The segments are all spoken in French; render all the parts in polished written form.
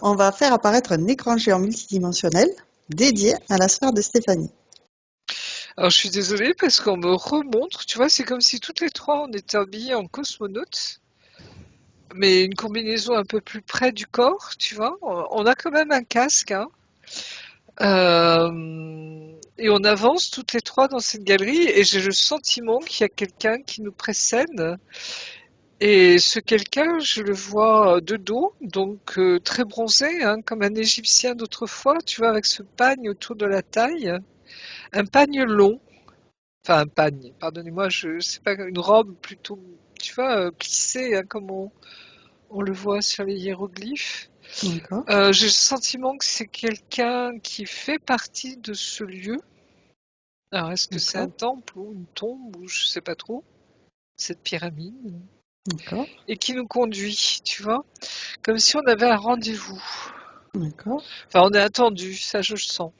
on va faire apparaître un écran géant multidimensionnel dédié à la sphère de Stéphanie. Alors je suis désolée parce qu'on me remontre, tu vois, c'est comme si toutes les trois on était habillés en cosmonautes, mais une combinaison un peu plus près du corps, tu vois. On a quand même un casque, hein. Et on avance toutes les trois dans cette galerie et j'ai le sentiment qu'il y a quelqu'un qui nous précède. Et ce quelqu'un, je le vois de dos, donc très bronzé, hein, comme un Égyptien d'autrefois, tu vois, avec ce pagne autour de la taille, un pagne long, enfin un pagne, pardonnez-moi, je sais pas, une robe plutôt, tu vois, plissée, hein, comme on le voit sur les hiéroglyphes. D'accord. J'ai le sentiment que c'est quelqu'un qui fait partie de ce lieu. Alors, est-ce que c'est un D'accord. temple ou une tombe ou je sais pas trop, cette pyramide, D'accord. et qui nous conduit, tu vois, comme si on avait un rendez-vous. D'accord. Enfin, on est attendu, ça je le sens.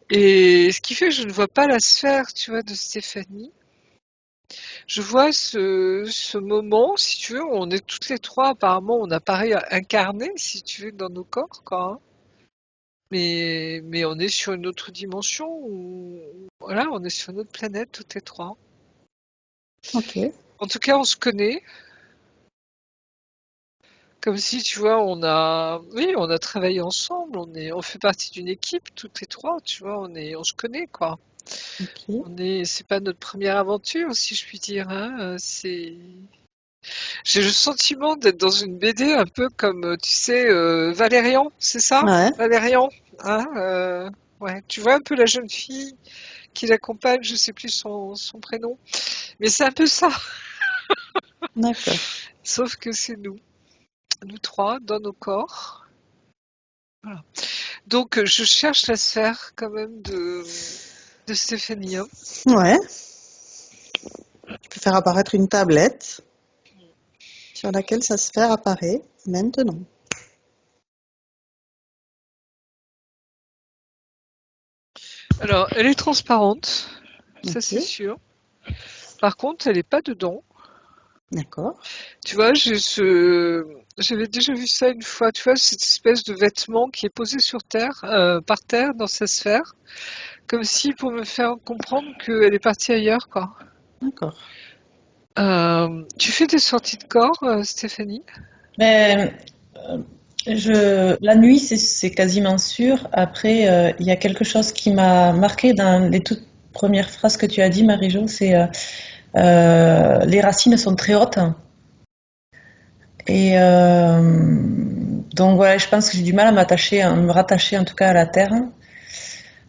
Et ce qui fait que je ne vois pas la sphère, tu vois, de Stéphanie. Je vois ce moment, si tu veux, où on est toutes les trois, apparemment, on apparaît incarné, si tu veux, dans nos corps, quoi, hein. Mais on est sur une autre dimension, voilà, on est sur une autre planète, toutes les trois. Ok. En tout cas, on se connaît, comme si, tu vois, oui, on a travaillé ensemble, on fait partie d'une équipe, toutes les trois, tu vois, on se connaît, quoi. Ok. C'est pas notre première aventure, si je puis dire, hein, j'ai le sentiment d'être dans une BD un peu comme, tu sais, Valérian, c'est ça? Ouais. Valérian, hein, ouais, tu vois un peu la jeune fille qui l'accompagne, je sais plus son prénom, mais c'est un peu ça, D'accord. sauf que c'est nous trois, dans nos corps. Voilà. Donc, je cherche la sphère quand même de Stéphanie, hein. Ouais. Tu peux faire apparaître une tablette sur laquelle sa sphère apparaît maintenant. Alors, elle est transparente, ça Ok. c'est sûr. Par contre, elle n'est pas dedans. D'accord. Tu vois, j'avais déjà vu ça une fois, tu vois, cette espèce de vêtement qui est posé sur terre, par terre, dans sa sphère, comme si pour me faire comprendre qu'elle est partie ailleurs, quoi. D'accord. Tu fais des sorties de corps, Stéphanie? Mais la nuit, c'est quasiment sûr. Après, il y a quelque chose qui m'a marqué dans les toutes premières phrases que tu as dit, Marie-Jo, c'est les racines sont très hautes. Et donc voilà, je pense que j'ai du mal à me rattacher en tout cas à la terre.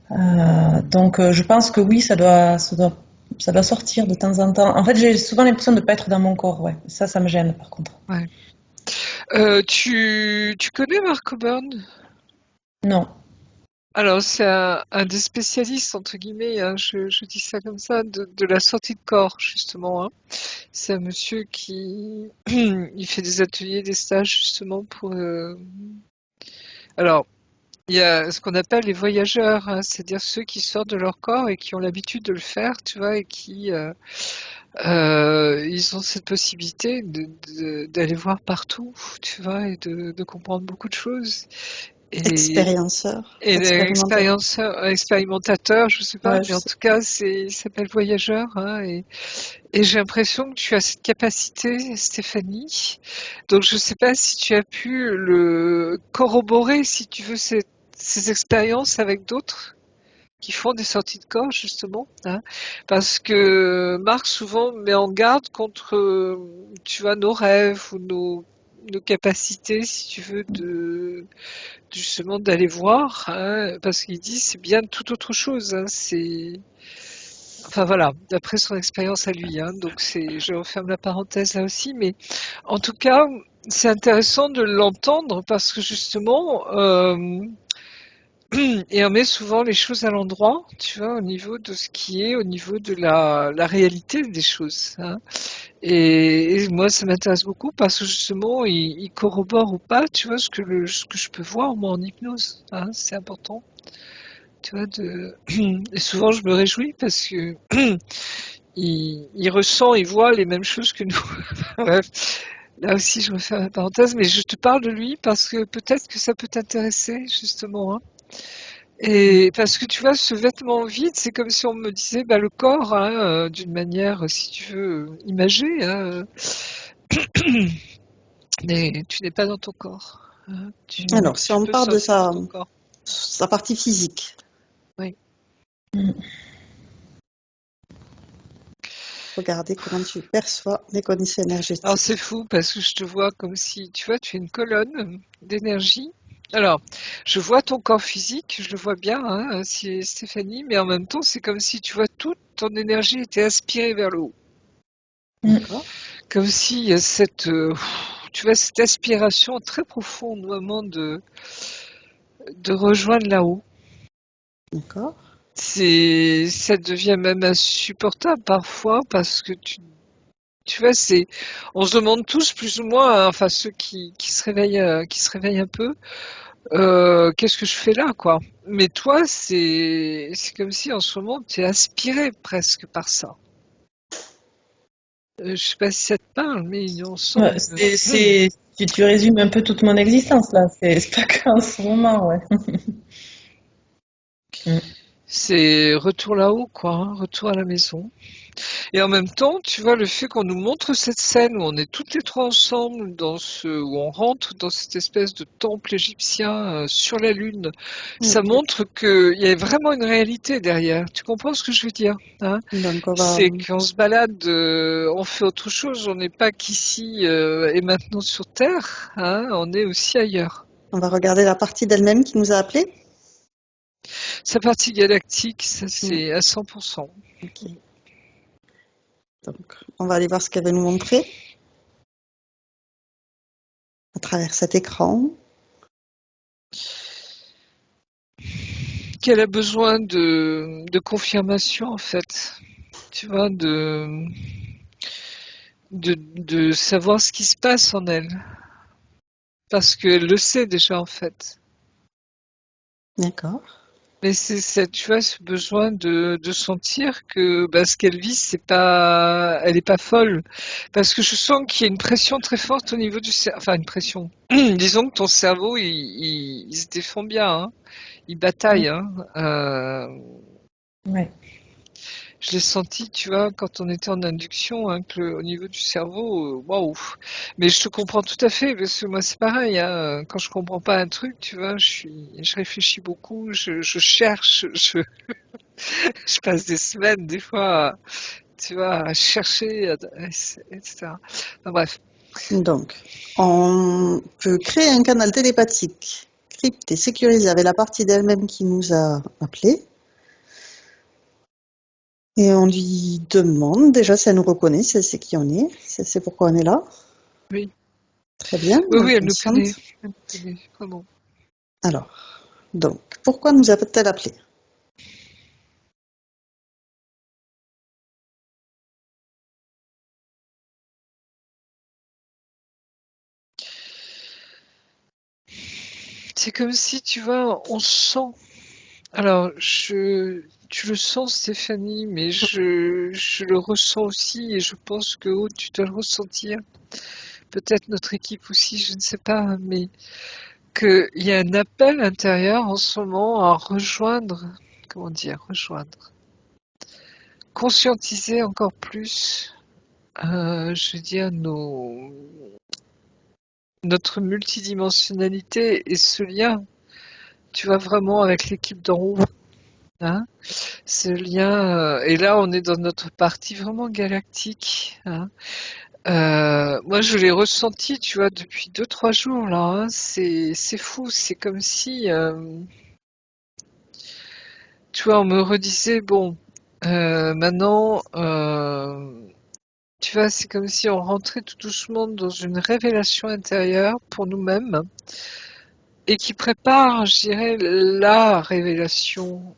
Donc je pense que oui, ça doit sortir de temps en temps. En fait, j'ai souvent l'impression de ne pas être dans mon corps, ouais. Ça me gêne par contre. Ouais. Tu connais Mark Coburn? Non. Alors, c'est un des spécialistes, entre guillemets, hein, je dis ça comme ça, de la sortie de corps, justement, hein. C'est un monsieur qui il fait des ateliers, des stages, justement, pour... Alors, il y a ce qu'on appelle les voyageurs, hein, c'est-à-dire ceux qui sortent de leur corps et qui ont l'habitude de le faire, tu vois, et qui... ils ont cette possibilité d'aller voir partout, tu vois, et de comprendre beaucoup de choses. Et Expérienceur. Et Expérimentateur. expérimentateur, je sais pas, Ouais, je mais en sais. tout cas, il s'appelle voyageur, hein, et j'ai l'impression que tu as cette capacité, Stéphanie. Donc, je sais pas si tu as pu le corroborer, si tu veux, ces expériences avec d'autres qui font des sorties de corps, justement, hein, parce que Marc souvent met en garde contre, tu vois, nos rêves ou nos capacités, si tu veux, justement d'aller voir, hein, parce qu'il dit c'est bien tout autre chose, hein, enfin voilà, d'après son expérience à lui, hein, donc je referme la parenthèse là aussi, mais en tout cas, c'est intéressant de l'entendre parce que justement, et on met souvent les choses à l'endroit, tu vois, au niveau de ce qui est, au niveau de la réalité des choses, hein. Et moi, ça m'intéresse beaucoup parce que justement, il corrobore ou pas, tu vois, ce que je peux voir moi en hypnose, hein, c'est important, tu vois. Et souvent, je me réjouis parce que il ressent, il voit les mêmes choses que nous. Bref. Là aussi, je referme la parenthèse, mais je te parle de lui parce que peut-être que ça peut t'intéresser, justement, hein. Et parce que tu vois, ce vêtement vide, c'est comme si on me disait, bah, le corps, hein, d'une manière, si tu veux, imagée, hein, mais tu n'es pas dans ton corps, hein. Alors, si Tu on peux parle de sortir de sa, ton corps. sa partie physique, Oui. regardez comment tu perçois les conditions Alors c'est énergétiques. fou parce que je te vois comme si, tu vois, tu es une colonne d'énergie. Alors, je vois ton corps physique, je le vois bien, hein, Stéphanie, mais en même temps, c'est comme si, tu vois, toute ton énergie était aspirée vers le haut. D'accord? Comme si il y a cette, tu vois, cette aspiration très profonde, vraiment, de rejoindre là-haut. D'accord? Ça devient même insupportable parfois parce que tu vois, on se demande tous plus ou moins, hein, enfin ceux qui se réveillent un peu, qu'est-ce que je fais là, quoi. Mais toi, c'est comme si en ce moment tu es aspiré presque par ça. Je sais pas si ça te parle, mais on sent Ouais, tu résumes un peu toute mon existence là. C'est pas qu'en ce moment, ouais. Mm. c'est retour là-haut, quoi, hein, retour à la maison. Et en même temps, tu vois, le fait qu'on nous montre cette scène où on est toutes les trois ensemble, où on rentre dans cette espèce de temple égyptien sur la Lune, ça Ok. montre qu'il y a vraiment une réalité derrière. Tu comprends ce que je veux dire, hein? Donc, C'est qu'on se balade, on fait autre chose, on n'est pas qu'ici et maintenant sur Terre, hein, on est aussi ailleurs. on va regarder la partie d'elle-même qui nous a appelés. Sa partie galactique, ça Mm, c'est à 100%. ok. Donc, on va aller voir ce qu'elle veut nous montrer à travers cet écran. Qu'elle a besoin de confirmation en fait, tu vois, de savoir ce qui se passe en elle. Parce qu'elle le sait déjà en fait. D'accord. Mais tu vois, ce besoin de sentir que bah, ce qu'elle vit, elle est pas folle. Parce que je sens qu'il y a une pression très forte au niveau du cerveau. Enfin, une pression. Disons que ton cerveau, il se défend bien, hein. Il Mm. bataille, hein. Ouais. Je l'ai senti, tu vois, quand on était en induction, hein, au niveau du cerveau, waouh. Mais je te comprends tout à fait, parce que moi c'est pareil, hein, quand je comprends pas un truc, tu vois, je réfléchis beaucoup, je cherche, je passe des semaines, des fois, tu vois, à chercher, etc. Enfin, bref. Donc, on peut créer un canal télépathique crypté, sécurisé avec la partie d'elle-même qui nous a appelés. Et on lui demande déjà si elle nous reconnaît, si elle sait qui on est, si elle sait pourquoi on est là. Oui, Très bien, oui, donc oui, elle nous connaît. consciente. Elle nous connaît, vraiment. Alors, donc, pourquoi nous a-t-elle appelés? C'est comme si, tu vois, on sent. Alors, tu le sens, Stéphanie, mais je le ressens aussi et je pense que oh, tu dois le ressentir. Peut-être notre équipe aussi, je ne sais pas, mais qu'il y a un appel intérieur en ce moment à rejoindre, comment dire, rejoindre, conscientiser encore plus, je veux dire, notre multidimensionnalité et ce lien, tu vois, vraiment avec l'équipe d'en haut, hein. Ce lien, et là on est dans notre partie vraiment galactique, hein. Moi je l'ai ressenti, tu vois, depuis 2, 3 jours là, hein. C'est fou, c'est comme si, tu vois, on me redisait, bon, maintenant, tu vois, c'est comme si on rentrait tout doucement dans une révélation intérieure pour nous-mêmes et qui prépare, je dirais, la révélation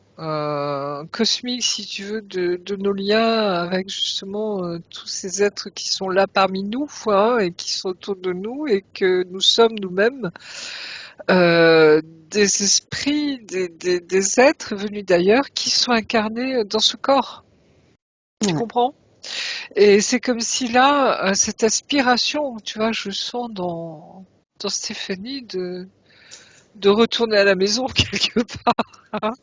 cosmique, si tu veux, de nos liens avec justement tous ces êtres qui sont là parmi nous, hein, et qui sont autour de nous, et que nous sommes nous-mêmes des esprits, des êtres venus d'ailleurs qui sont incarnés dans ce corps. Tu Ouais. comprends? Et c'est comme si là, cette aspiration, tu vois, je sens dans Stéphanie de retourner à la maison quelque part, hein.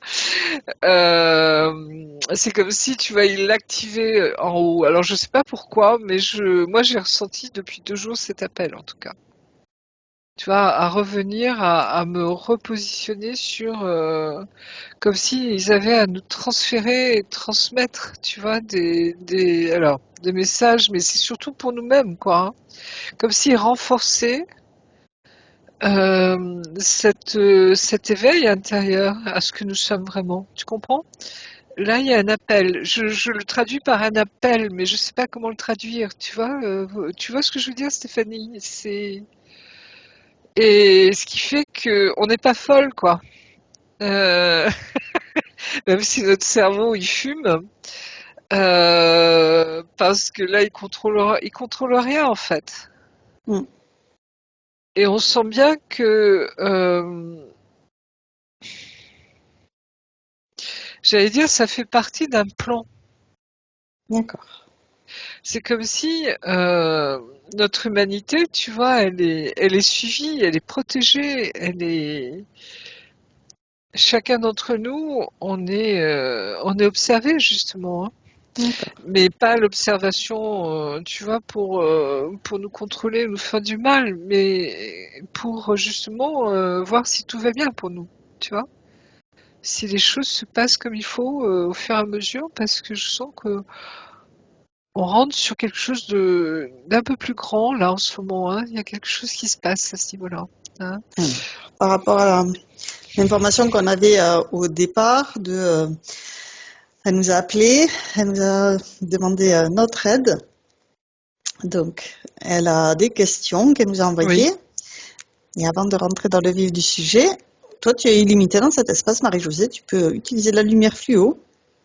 C'est comme si, tu vois, il l'activait en haut. Alors je sais pas pourquoi, mais moi j'ai ressenti depuis 2 jours cet appel en tout cas. Tu vois, à revenir, à me repositionner sur, comme s'ils avaient à nous transférer et transmettre, tu vois, alors, des messages, mais c'est surtout pour nous-mêmes, quoi, hein. Comme s'ils renforçaient cet éveil intérieur à ce que nous sommes vraiment. Tu comprends? Là, il y a un appel. Je le traduis par un appel, mais je sais pas comment le traduire. Tu vois ce que je veux dire, Stéphanie? Et ce qui fait que on n'est pas folle, quoi. Euh, Même si notre cerveau il fume, parce que là il contrôle rien en fait. Mm. Et on sent bien que, j'allais dire, ça fait partie d'un plan. D'accord. C'est comme si notre humanité, tu vois, elle est suivie, elle est protégée, chacun d'entre nous, on est observé justement, hein. D'accord. Mais pas l'observation, tu vois, pour nous contrôler, nous faire du mal, mais pour justement voir si tout va bien pour nous, tu vois. Si les choses se passent comme il faut au fur et à mesure, parce que je sens que on rentre sur quelque chose d'un peu plus grand là en ce moment, hein. Il y a quelque chose qui se passe à ce niveau-là, hein. Alors, par rapport à l'information qu'on avait au départ, elle nous a appelé, elle nous a demandé notre aide. Donc, elle a des questions qu'elle nous a Oui. envoyées. Et avant de rentrer dans le vif du sujet, toi, tu es illimité dans cet espace, Marie-Josée. Tu peux utiliser la lumière fluo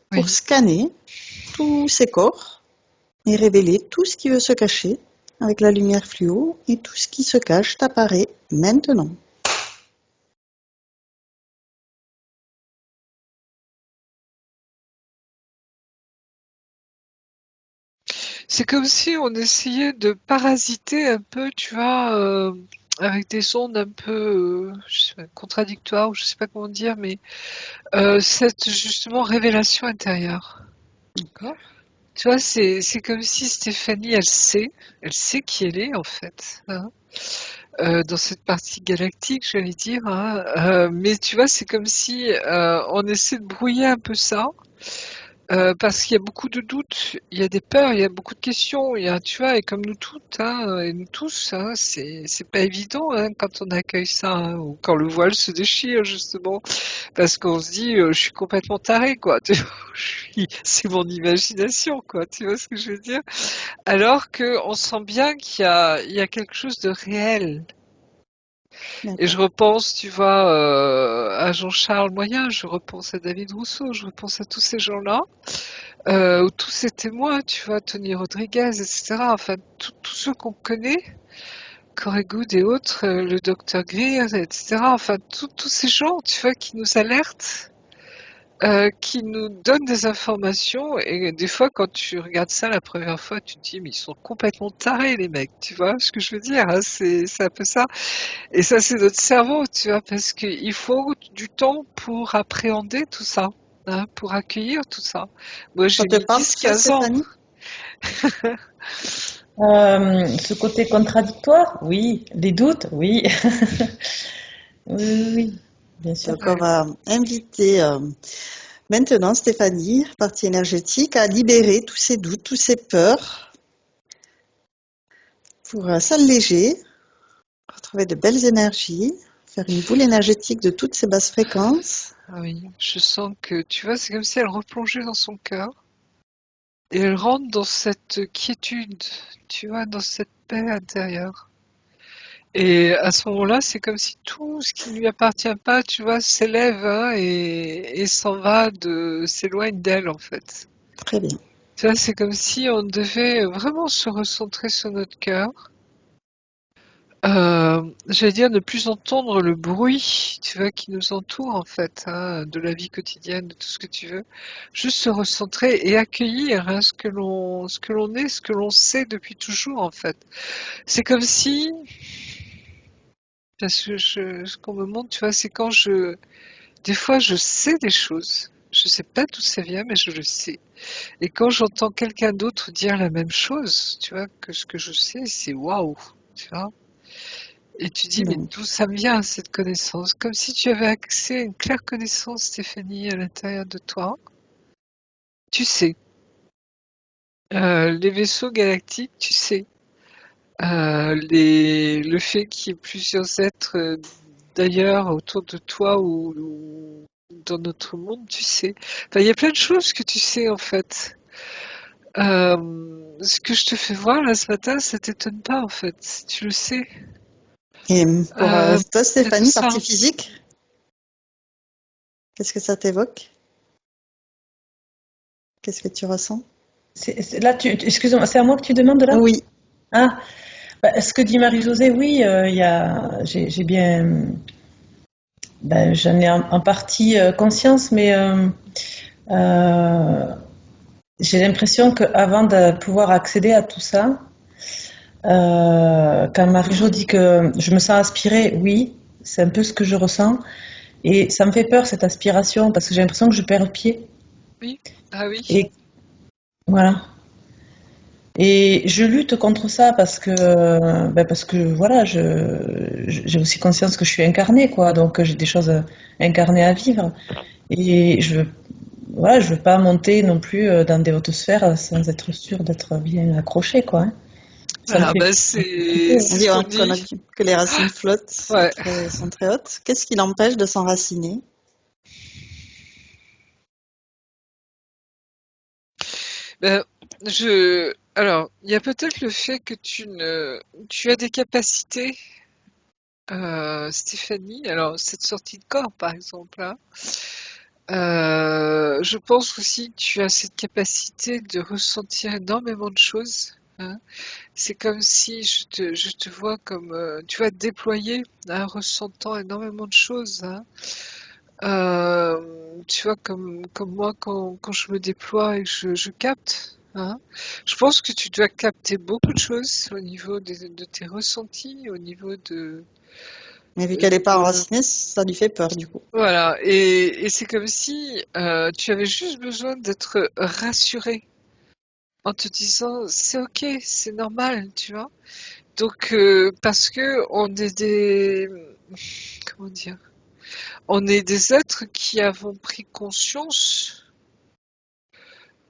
pour Oui. scanner tous ces corps et révéler tout ce qui veut se cacher avec la lumière fluo, et tout ce qui se cache t'apparaît maintenant. C'est comme si on essayait de parasiter un peu, tu vois, avec des ondes un peu je sais pas, contradictoires, ou je sais pas comment dire, mais cette justement révélation intérieure. D'accord. Tu vois, c'est comme si Stéphanie, elle sait qui elle est en fait, hein, dans cette partie galactique, j'allais dire, hein, mais tu vois, c'est comme si on essaie de brouiller un peu ça. Parce qu'il y a beaucoup de doutes, il y a des peurs, il y a beaucoup de questions, tu vois, et comme nous toutes, hein, et nous tous, hein, c'est pas évident, hein, quand on accueille ça, hein, ou quand le voile se déchire justement, parce qu'on se dit, je suis complètement taré, quoi. Tu vois, c'est mon imagination, quoi. Tu vois ce que je veux dire? Alors que on sent bien qu'il y a quelque chose de réel. Et je D'accord. repense, tu vois, à Jean-Charles Moyen, je repense à David Rousseau, je repense à tous ces gens-là. Ou tous ces témoins, tu vois, Tony Rodriguez, etc. Enfin, tous ceux qu'on connaît, Corey Goode et autres, le docteur Greer, etc. Enfin, tous ces gens, tu vois, qui nous alertent, qui nous donnent des informations. Et des fois, quand tu regardes ça la première fois, tu te dis, mais ils sont complètement tarés, les mecs. Tu vois ce que je veux dire, hein, c'est un peu ça. Et ça, c'est notre cerveau, tu vois, parce qu'il faut du temps pour appréhender tout ça, hein, pour accueillir tout ça. Moi, Ça j'ai te mis parle, dix, ça, 15 ans. Stéphanie? Ce côté contradictoire, oui. Les doutes, oui. Oui, oui, oui, bien sûr. Donc, on va inviter maintenant Stéphanie, partie énergétique, à libérer tous ces doutes, toutes ces peurs, pour s'alléger, retrouver de belles énergies, faire une boule énergétique de toutes ces basses fréquences. Ah oui, je sens que, tu vois, c'est comme si elle replongeait dans son cœur et elle rentre dans cette quiétude, tu vois, dans cette paix intérieure. Et à ce moment-là, c'est comme si tout ce qui ne lui appartient pas, tu vois, s'élève, hein, et s'éloigne d'elle, en fait. Très bien. Tu vois, c'est comme si on devait vraiment se recentrer sur notre cœur, J'allais dire ne plus entendre le bruit, tu vois, qui nous entoure en fait, hein, de la vie quotidienne, de tout ce que tu veux. Juste se recentrer et accueillir hein, ce que l'on est, ce que l'on sait depuis toujours en fait. C'est comme si, parce que ce qu'on me montre, tu vois, c'est quand des fois je sais des choses. Je sais pas d'où ça vient, mais je le sais. Et quand j'entends quelqu'un d'autre dire la même chose, tu vois, que ce que je sais, c'est waouh, tu vois. Et tu dis, mais Donc, d'où ça me vient cette connaissance? Comme si tu avais accès à une claire connaissance, Stéphanie, à l'intérieur de toi. Tu sais. Les vaisseaux galactiques, tu sais. Le fait qu'il y ait plusieurs êtres d'ailleurs autour de toi ou dans notre monde, tu sais. Enfin, il y a plein de choses que tu sais en fait. Ce que je te fais voir là ce matin, ça t'étonne pas en fait. Tu le sais. et pour toi, Il y a tout Stéphanie, ça. partie physique, qu'est-ce que ça t'évoque? Qu'est-ce que tu ressens? Là, excuse-moi, c'est à moi que tu demandes là? Oui, Ah, bah, ce que dit Marie-Josée, oui, j'ai bien, j'en ai en partie conscience, mais euh, j'ai l'impression qu'avant de pouvoir accéder à tout ça, quand Marie-Jo dit que je me sens aspirée, oui, c'est un peu ce que je ressens. Et ça me fait peur, cette aspiration, parce que j'ai l'impression que je perds le pied. Oui. Ah oui. Et voilà. Et je lutte contre ça parce que voilà, j'ai aussi conscience que je suis incarnée, quoi. Donc j'ai des choses incarnées à vivre. Et voilà, je veux pas monter non plus dans des hautes sphères sans être sûre d'être bien accrochée, quoi. Hein. Ça me Voilà, fait bah flipper, hein. on c'est ce dit qu'on hein, dit. que les racines flottent et Ouais. sont très hautes. Qu'est-ce qui l'empêche de s'enraciner? Ben, alors, il y a peut-être le fait que tu as des capacités, Stéphanie. Alors, cette sortie de corps, par exemple, hein. Je pense aussi que tu as cette capacité de ressentir énormément de choses, hein. C'est comme si je te vois comme, tu vois, déployer, hein, ressentant énormément de choses, hein. Tu vois, comme moi, quand je me déploie et que je capte, hein, je pense que tu dois capter beaucoup de choses au niveau de tes ressentis, au niveau Mais vu qu'elle n'est pas de- enracinée, ça lui fait peur du coup. voilà. Et c'est comme si tu avais juste besoin d'être rassuré en te disant c'est ok, c'est normal, tu vois. Donc parce que on est comment dire, on est des êtres qui avons pris conscience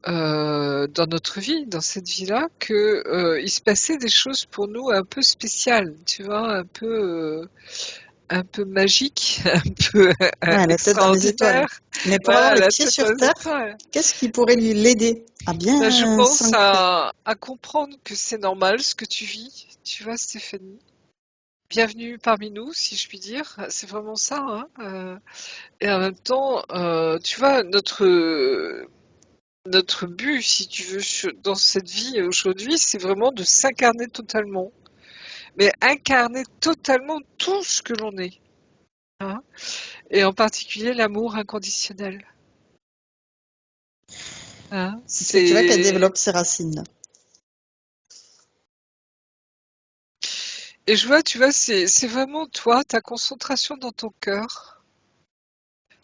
dans notre vie, dans cette vie-là, que il se passait des choses pour nous un peu spéciales, tu vois, un peu magiques, un peu Ouais, la tête dans les étoiles. extraordinaires. Mais pour avoir Voilà, les la pieds tête sur dans les terre, étoiles. qu'est-ce qui pourrait l'aider à Là, je bien pense s'ancrer? à comprendre que c'est normal ce que tu vis, tu vois, Stéphanie. Bienvenue parmi nous, si je puis dire. C'est vraiment ça, hein. Et en même temps, tu vois, notre but, si tu veux, dans cette vie aujourd'hui, c'est vraiment de s'incarner totalement. Mais incarner totalement tout ce que l'on est, hein. Et en particulier l'amour inconditionnel, hein. Tu vois qu'elle C'est développe ses racines là. Et je vois, tu vois, c'est vraiment toi, ta concentration dans ton cœur.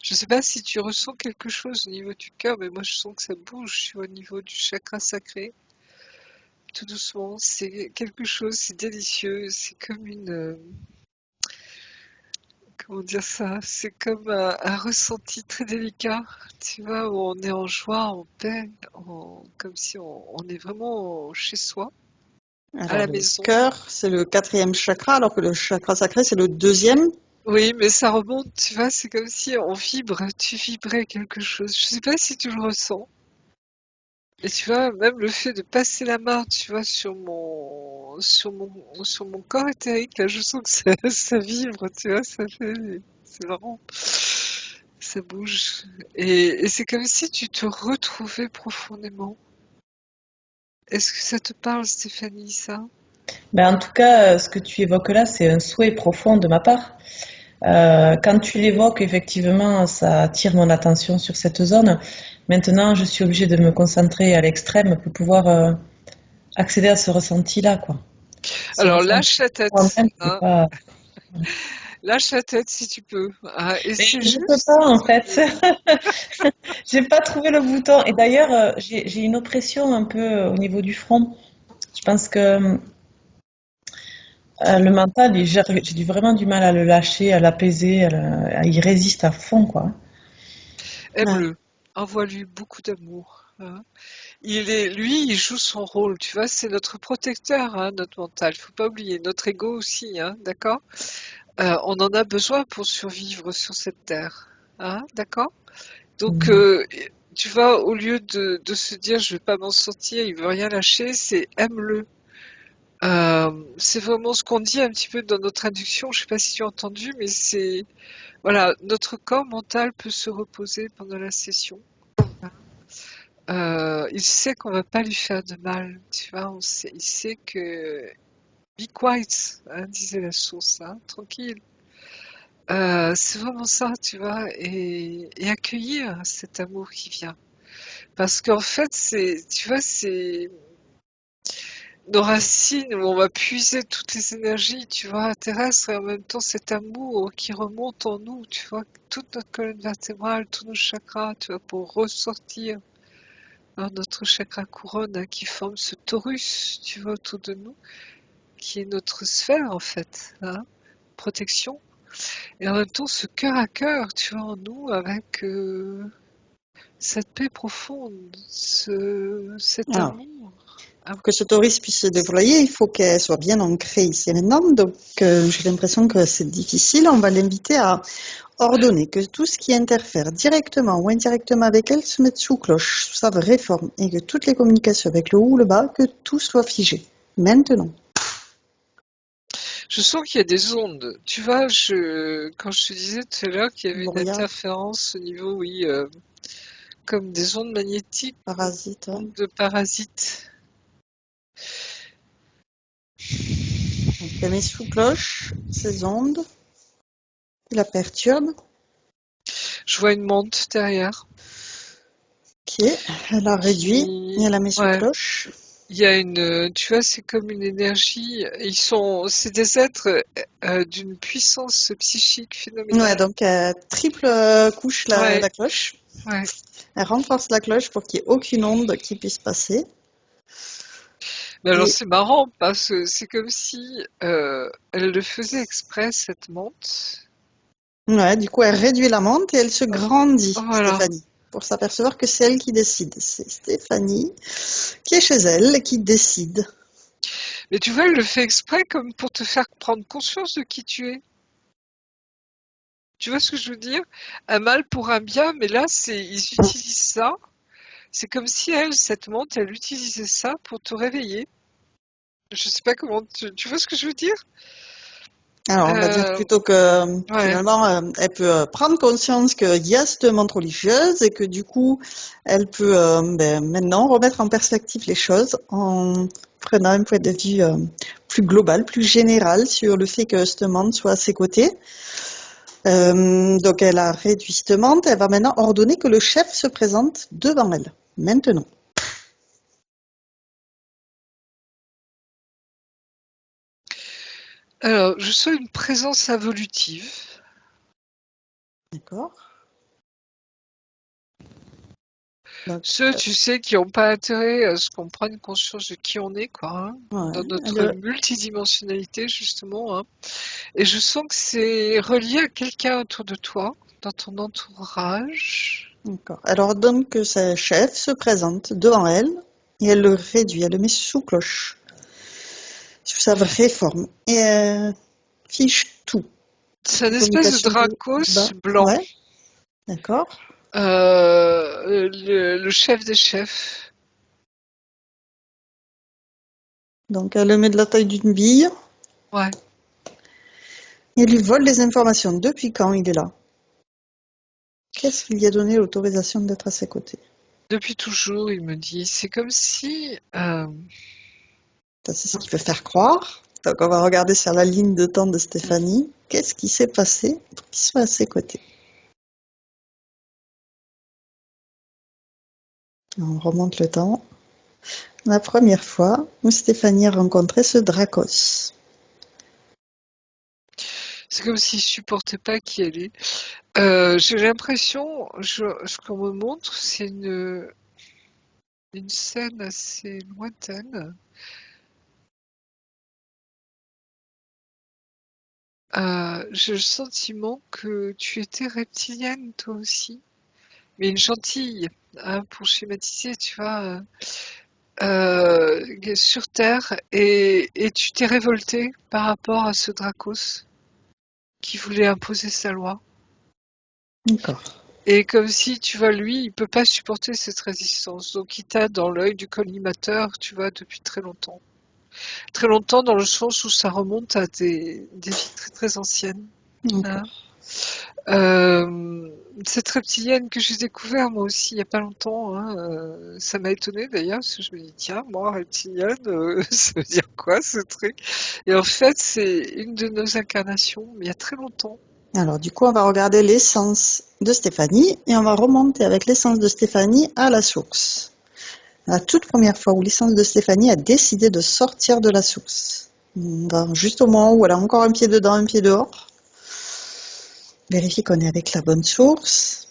Je sais pas si tu ressens quelque chose au niveau du cœur, mais moi je sens que ça bouge au niveau du chakra sacré. Tout doucement, c'est quelque chose, c'est délicieux, c'est comme comment dire ça, c'est comme un ressenti très délicat, tu vois, où on est en joie, en paix, comme si on est vraiment chez soi, à Alors la le maison. cœur, c'est le quatrième chakra, alors que le chakra sacré, c'est le deuxième. Oui, mais ça remonte, tu vois, c'est comme si on vibre, tu vibrais quelque chose. Je sais pas si tu le ressens. Et tu vois, même le fait de passer la main, tu vois, sur mon corps éthérique, là, je sens que ça, ça vibre, tu vois, c'est marrant. Ça bouge. Et c'est comme si tu te retrouvais profondément. Est-ce que ça te parle, Stéphanie, ça? Ben, en tout cas, ce que tu évoques là, c'est un souhait profond de ma part. Quand tu l'évoques, effectivement, ça attire mon attention sur cette zone. Maintenant, je suis obligée de me concentrer à l'extrême pour pouvoir accéder à ce ressenti-là, quoi. Ce Alors ressenti lâche la pour tête, moi-même, c'est hein. pas. Lâche la tête si tu peux, hein. Et Mais c'est je peux juste. pas, en fait. J'ai pas trouvé le bouton. Et d'ailleurs, j'ai une oppression un peu au niveau du front. Je pense que le mental, vraiment du mal à le lâcher, à l'apaiser, il résiste à fond, quoi. Ouais. Aime-le, envoie-lui beaucoup d'amour, hein. Lui, il joue son rôle, tu vois, c'est notre protecteur, hein, notre mental. Faut pas oublier notre ego aussi, hein, d'accord? On en a besoin pour survivre sur cette terre, hein, d'accord? Donc, Mm. tu vois, au lieu de se dire je vais pas m'en sortir, il veut rien lâcher, c'est aime-le. C'est vraiment ce qu'on dit un petit peu dans notre induction. Je sais pas si tu as entendu, mais c'est voilà, notre corps mental peut se reposer pendant la session. Il sait qu'on va pas lui faire de mal, tu vois. Il sait que be quiet, hein, disait la source, hein, tranquille. C'est vraiment ça, tu vois, et accueillir cet amour qui vient. Parce qu'en fait, tu vois, c'est nos racines où on va puiser toutes les énergies, tu vois, terrestres, et en même temps cet amour qui remonte en nous, tu vois, toute notre colonne vertébrale, tous nos chakras, tu vois, pour ressortir, hein, notre chakra couronne, hein, qui forme ce torus, tu vois, autour de nous, qui est notre sphère en fait, hein, protection, et en même temps ce cœur à cœur, tu vois, en nous, avec cette paix profonde, cet Alors, amour. pour que ce tourisme puisse se déployer, il faut qu'elle soit bien ancrée ici et maintenant. Donc, j'ai l'impression que c'est difficile. On va l'inviter à ordonner que tout ce qui interfère directement ou indirectement avec elle se mette sous cloche, sous sa vraie forme, et que toutes les communications avec le haut ou le bas, que tout soit figé. Maintenant. Je sens qu'il y a des ondes. Tu vois, quand je te disais tout à l'heure qu'il y avait une Brouillard, interférence au niveau, oui, comme des ondes magnétiques, parasite, ouais. ondes de parasites. Donc, elle met sous cloche ces ondes, qui la perturbent. Je vois une menthe derrière Ok, elle la réduit et elle la met sous ouais, cloche. il y a tu vois, c'est comme une énergie. C'est des êtres d'une puissance psychique Ouais, phénoménale. donc elle triple couche Ouais, la cloche. ouais. Elle renforce la cloche pour qu'il n'y ait aucune onde qui puisse passer. Mais alors Et c'est marrant parce que c'est comme si elle le faisait exprès cette menthe. ouais, du coup, elle réduit la menthe et elle se grandit, Voilà. Stéphanie, pour s'apercevoir que c'est elle qui décide. C'est Stéphanie qui est chez elle, qui décide. Mais tu vois, elle le fait exprès comme pour te faire prendre conscience de qui tu es. Tu vois ce que je veux dire? Un mal pour un bien, mais là, ils utilisent ça. C'est comme si elle, cette menthe, elle utilisait ça pour te réveiller. Je sais pas comment, tu vois ce que je veux dire? Alors, on va dire Euh, plutôt que ouais. finalement, elle peut prendre conscience qu'il y a cette menthe religieuse et que du coup, elle peut maintenant remettre en perspective les choses en prenant un point de vue plus global, plus général sur le fait que cette menthe soit à ses côtés. Donc, elle a réduit cette menthe. Elle va maintenant ordonner que le chef se présente devant elle. Maintenant. Alors, je sens une présence involutive. D'accord. Donc, Ceux, tu sais, qui n'ont pas intérêt à ce qu'on prenne conscience de qui on est, quoi, hein, ouais, dans notre multidimensionnalité, justement, hein. Et je sens que c'est relié à quelqu'un autour de toi, dans ton entourage. d'accord. Elle ordonne que sa chef se présente devant elle et elle le réduit, elle le met sous cloche, sous sa vraie forme. Et elle fiche tout. C'est un Les espèce de communications du bas. Dracos blanc, Ouais, d'accord. le chef des chefs. Donc elle le met de la taille d'une bille Ouais. et lui vole les informations. Depuis quand il est là? Qu'est-ce qui lui a donné l'autorisation d'être à ses côtés? Depuis toujours, il me dit. C'est comme si Ça, c'est ce qu'il veut faire croire. Donc, on va regarder sur la ligne de temps de Stéphanie. Qu'est-ce qui s'est passé pour qu'il soit à ses côtés? On remonte le temps. La première fois où Stéphanie a rencontré ce Dracos. C'est comme s'il supportait pas qui elle est. J'ai l'impression, ce qu'on me montre, c'est une scène assez lointaine. J'ai le sentiment que tu étais reptilienne toi aussi, mais une gentille, hein, pour schématiser, tu vois, sur Terre, et tu t'es révoltée par rapport à ce Dracos qui voulait imposer sa loi. D'accord. Et comme si, tu vois, lui, il peut pas supporter cette résistance, donc il t'a dans l'œil du collimateur, tu vois, depuis très longtemps. Très longtemps dans le sens où ça remonte à des vies très très anciennes. Hein. D'accord. Cette reptilienne que j'ai découvert moi aussi il n'y a pas longtemps, hein, ça m'a étonnée d'ailleurs, parce que je me dis, tiens, moi, reptilienne, ça veut dire quoi ce truc? Et en fait, c'est une de nos incarnations, mais il y a très longtemps. Alors, du coup, on va regarder l'essence de Stéphanie et on va remonter avec l'essence de Stéphanie à la source. La toute première fois où l'essence de Stéphanie a décidé de sortir de la source. On va juste au moment où elle a encore un pied dedans, un pied dehors. Vérifier qu'on est avec la bonne source.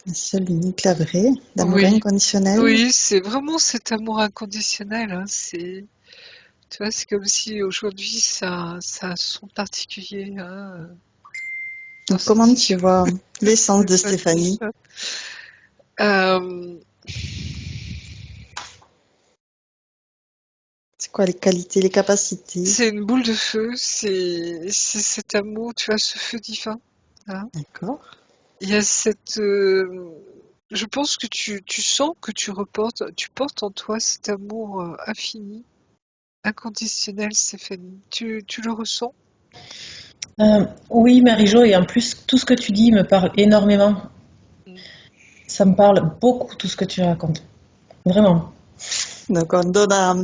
La seule, unique, la vraie, d'amour Oui, inconditionnel. oui, c'est vraiment cet amour inconditionnel. Hein, tu vois, c'est comme si aujourd'hui ça a un son particulier. Hein, dans Donc, cette comment tu session. vois l'essence de Stéphanie? Euh, C'est quoi les qualités, les capacités? c'est une boule de feu, c'est cet amour, tu vois, ce feu divin. Hein. D'accord. Il y a je pense que tu sens que tu portes en toi cet amour infini, inconditionnel, Stéphanie. Tu le ressens? Oui, Marie-Jo, et en plus, tout ce que tu dis me parle énormément. Mm. Ça me parle beaucoup, tout ce que tu racontes. Vraiment. Donc, on donne à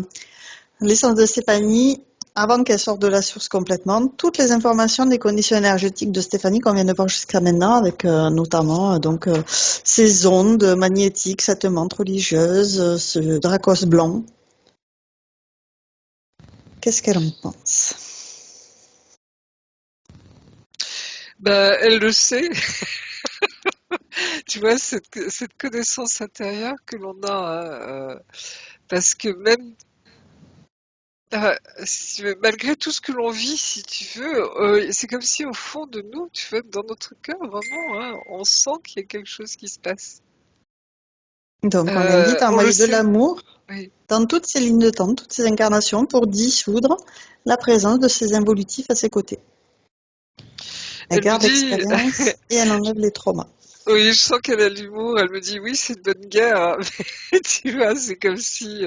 l'essence de Stéphanie, avant qu'elle sorte de la source complètement, toutes les informations des conditions énergétiques de Stéphanie qu'on vient de voir jusqu'à maintenant, avec notamment ces ondes magnétiques, cette menthe religieuse, ce dracos blanc. Qu'est-ce qu'elle en pense? Bah, elle le sait. Tu vois, cette connaissance intérieure que l'on a, hein, parce que même malgré tout ce que l'on vit, si tu veux, c'est comme si au fond de nous, tu vois, dans notre cœur, vraiment, hein, on sent qu'il y a quelque chose qui se passe. Donc, on l'invite à On le envoyer de sait, l'amour oui. dans toutes ces lignes de temps, toutes ces incarnations, pour dissoudre la présence de ces involutifs à ses côtés. Elle Elle me garde dit, l'expérience et elle enlève les traumas. oui, je sens qu'elle a de l'humour, elle me dit, oui, c'est une bonne guerre, hein. Mais tu vois, c'est comme si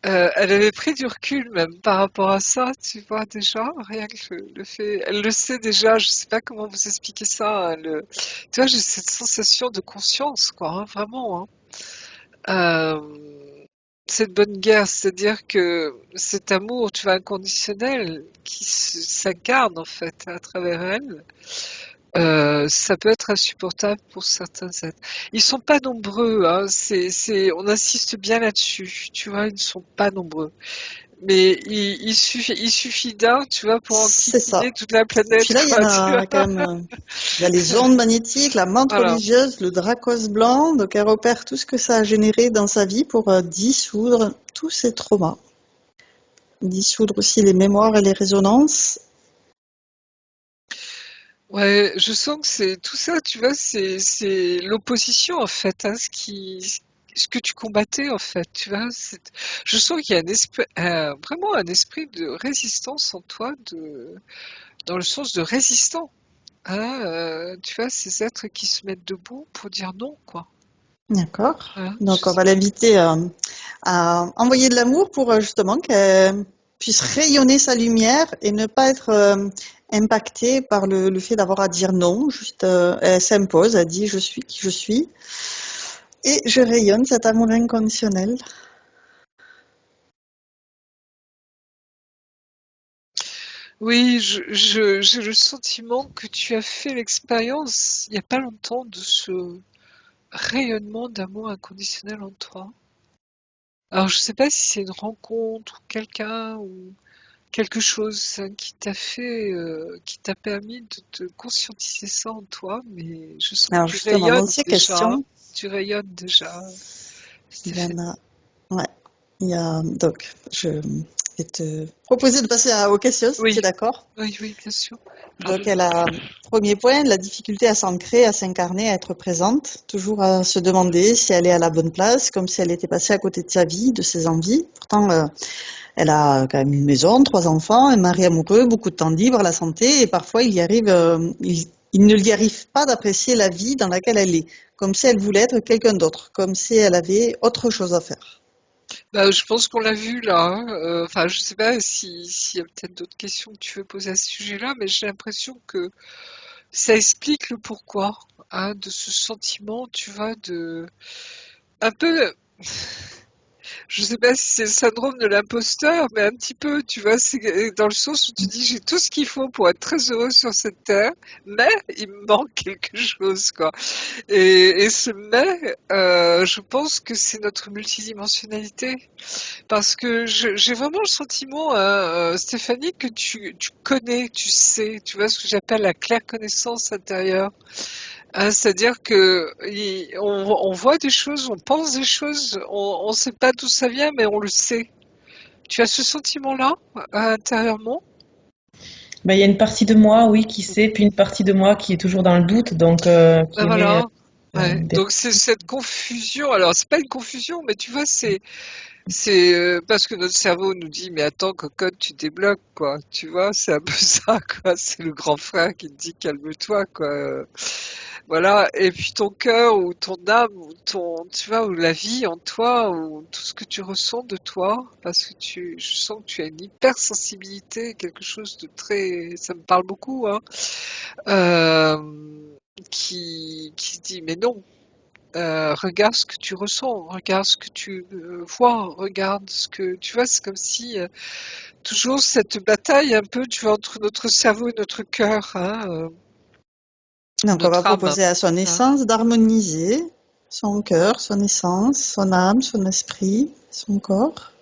elle avait pris du recul même par rapport à ça, tu vois, déjà, rien que le fait, elle le sait déjà, je sais pas comment vous expliquer ça, hein, tu vois, j'ai cette sensation de conscience, quoi, hein, vraiment, hein. Cette bonne guerre, c'est-à-dire que cet amour, tu vois, inconditionnel, qui s'incarne en fait à travers elle, ça peut être insupportable pour certains êtres. Ils sont pas nombreux, hein, on insiste bien là-dessus, tu vois, ils ne sont pas nombreux. Mais il suffit d'un, tu vois, pour C'est ça. enquiquiner toute la Puis planète, là, il y en quoi, tu vois. a quand même. Il y a les ondes magnétiques, la menthe Voilà. religieuse, le dracos blanc. Donc, elle repère tout ce que ça a généré dans sa vie pour dissoudre tous ces traumas. Dissoudre aussi les mémoires et les résonances. Ouais, je sens que c'est tout ça, tu vois, c'est l'opposition en fait, hein, ce que tu combattais en fait, tu vois. Je sens qu'il y a vraiment un esprit de résistance en toi, dans le sens de résistant. Hein, tu vois, ces êtres qui se mettent debout pour dire non, quoi. D'accord. Hein, je Donc, on sais va l'inviter à envoyer de l'amour pour justement qu'elle puisse rayonner sa lumière et ne pas être impactée par le fait d'avoir à dire non. Juste, elle s'impose, elle dit je suis qui je suis et je rayonne cet amour inconditionnel. Oui, j'ai le sentiment que tu as fait l'expérience il n'y a pas longtemps de ce rayonnement d'amour inconditionnel en toi. Alors, je sais pas si c'est une rencontre, ou quelqu'un, ou quelque chose hein, qui t'a fait, qui t'a permis de te conscientiser ça en toi, mais je sens que Alors justement, dans ces questions, tu rayonnes déjà, il y en Stéphanie. a. Ouais, il y a. Donc, je vais te proposer de passer aux questions, si tu es Oui, d'accord. oui, oui, bien sûr. Donc, Pardon. elle a, premier point, la difficulté à s'ancrer, à s'incarner, à être présente, toujours à se demander si elle est à la bonne place, comme si elle était passée à côté de sa vie, de ses envies. Pourtant, elle a quand même une maison, 3 enfants, un mari amoureux, beaucoup de temps libre, la santé, et parfois il ne lui arrive pas d'apprécier la vie dans laquelle elle est, comme si elle voulait être quelqu'un d'autre, comme si elle avait autre chose à faire. Bah, je pense qu'on l'a vu là, hein. Enfin, je sais pas s'il y a peut-être d'autres questions que tu veux poser à ce sujet-là, mais j'ai l'impression que ça explique le pourquoi, hein, de ce sentiment, tu vois, de un peu. Je sais pas si c'est le syndrome de l'imposteur, mais un petit peu, tu vois, c'est dans le sens où tu dis j'ai tout ce qu'il faut pour être très heureux sur cette terre, mais il me manque quelque chose, quoi. Et ce mais, je pense que c'est notre multidimensionnalité. Parce que j'ai vraiment le sentiment, Stéphanie, que tu connais, tu sais, tu vois ce que j'appelle la claire connaissance intérieure. Hein, c'est-à-dire que on voit des choses, on pense des choses, on ne sait pas d'où ça vient, mais on le sait. Tu as ce sentiment-là, intérieurement? Ben, il y a une partie de moi, oui, qui sait, puis une partie de moi qui est toujours dans le doute, donc Ben qui aimerait voilà. Ouais. des... Donc c'est cette confusion. Alors c'est pas une confusion, mais tu vois, c'est parce que notre cerveau nous dit mais attends cocotte tu débloques quoi, tu vois, c'est un peu ça quoi, c'est le grand frère qui te dit calme-toi quoi. Voilà, et puis ton cœur ou ton âme ou ton tu vois ou la vie en toi ou tout ce que tu ressens de toi parce que je sens que tu as une hypersensibilité, quelque chose de très ça me parle beaucoup hein. Qui dit mais non, regarde ce que tu ressens, regarde ce que tu vois, regarde ce que tu vois. C'est comme si toujours cette bataille un peu, tu vois, entre notre cerveau et notre cœur, hein, Donc, on va notre âme. proposer à son Hein. essence d'harmoniser son cœur, son essence, son âme, son esprit, son corps,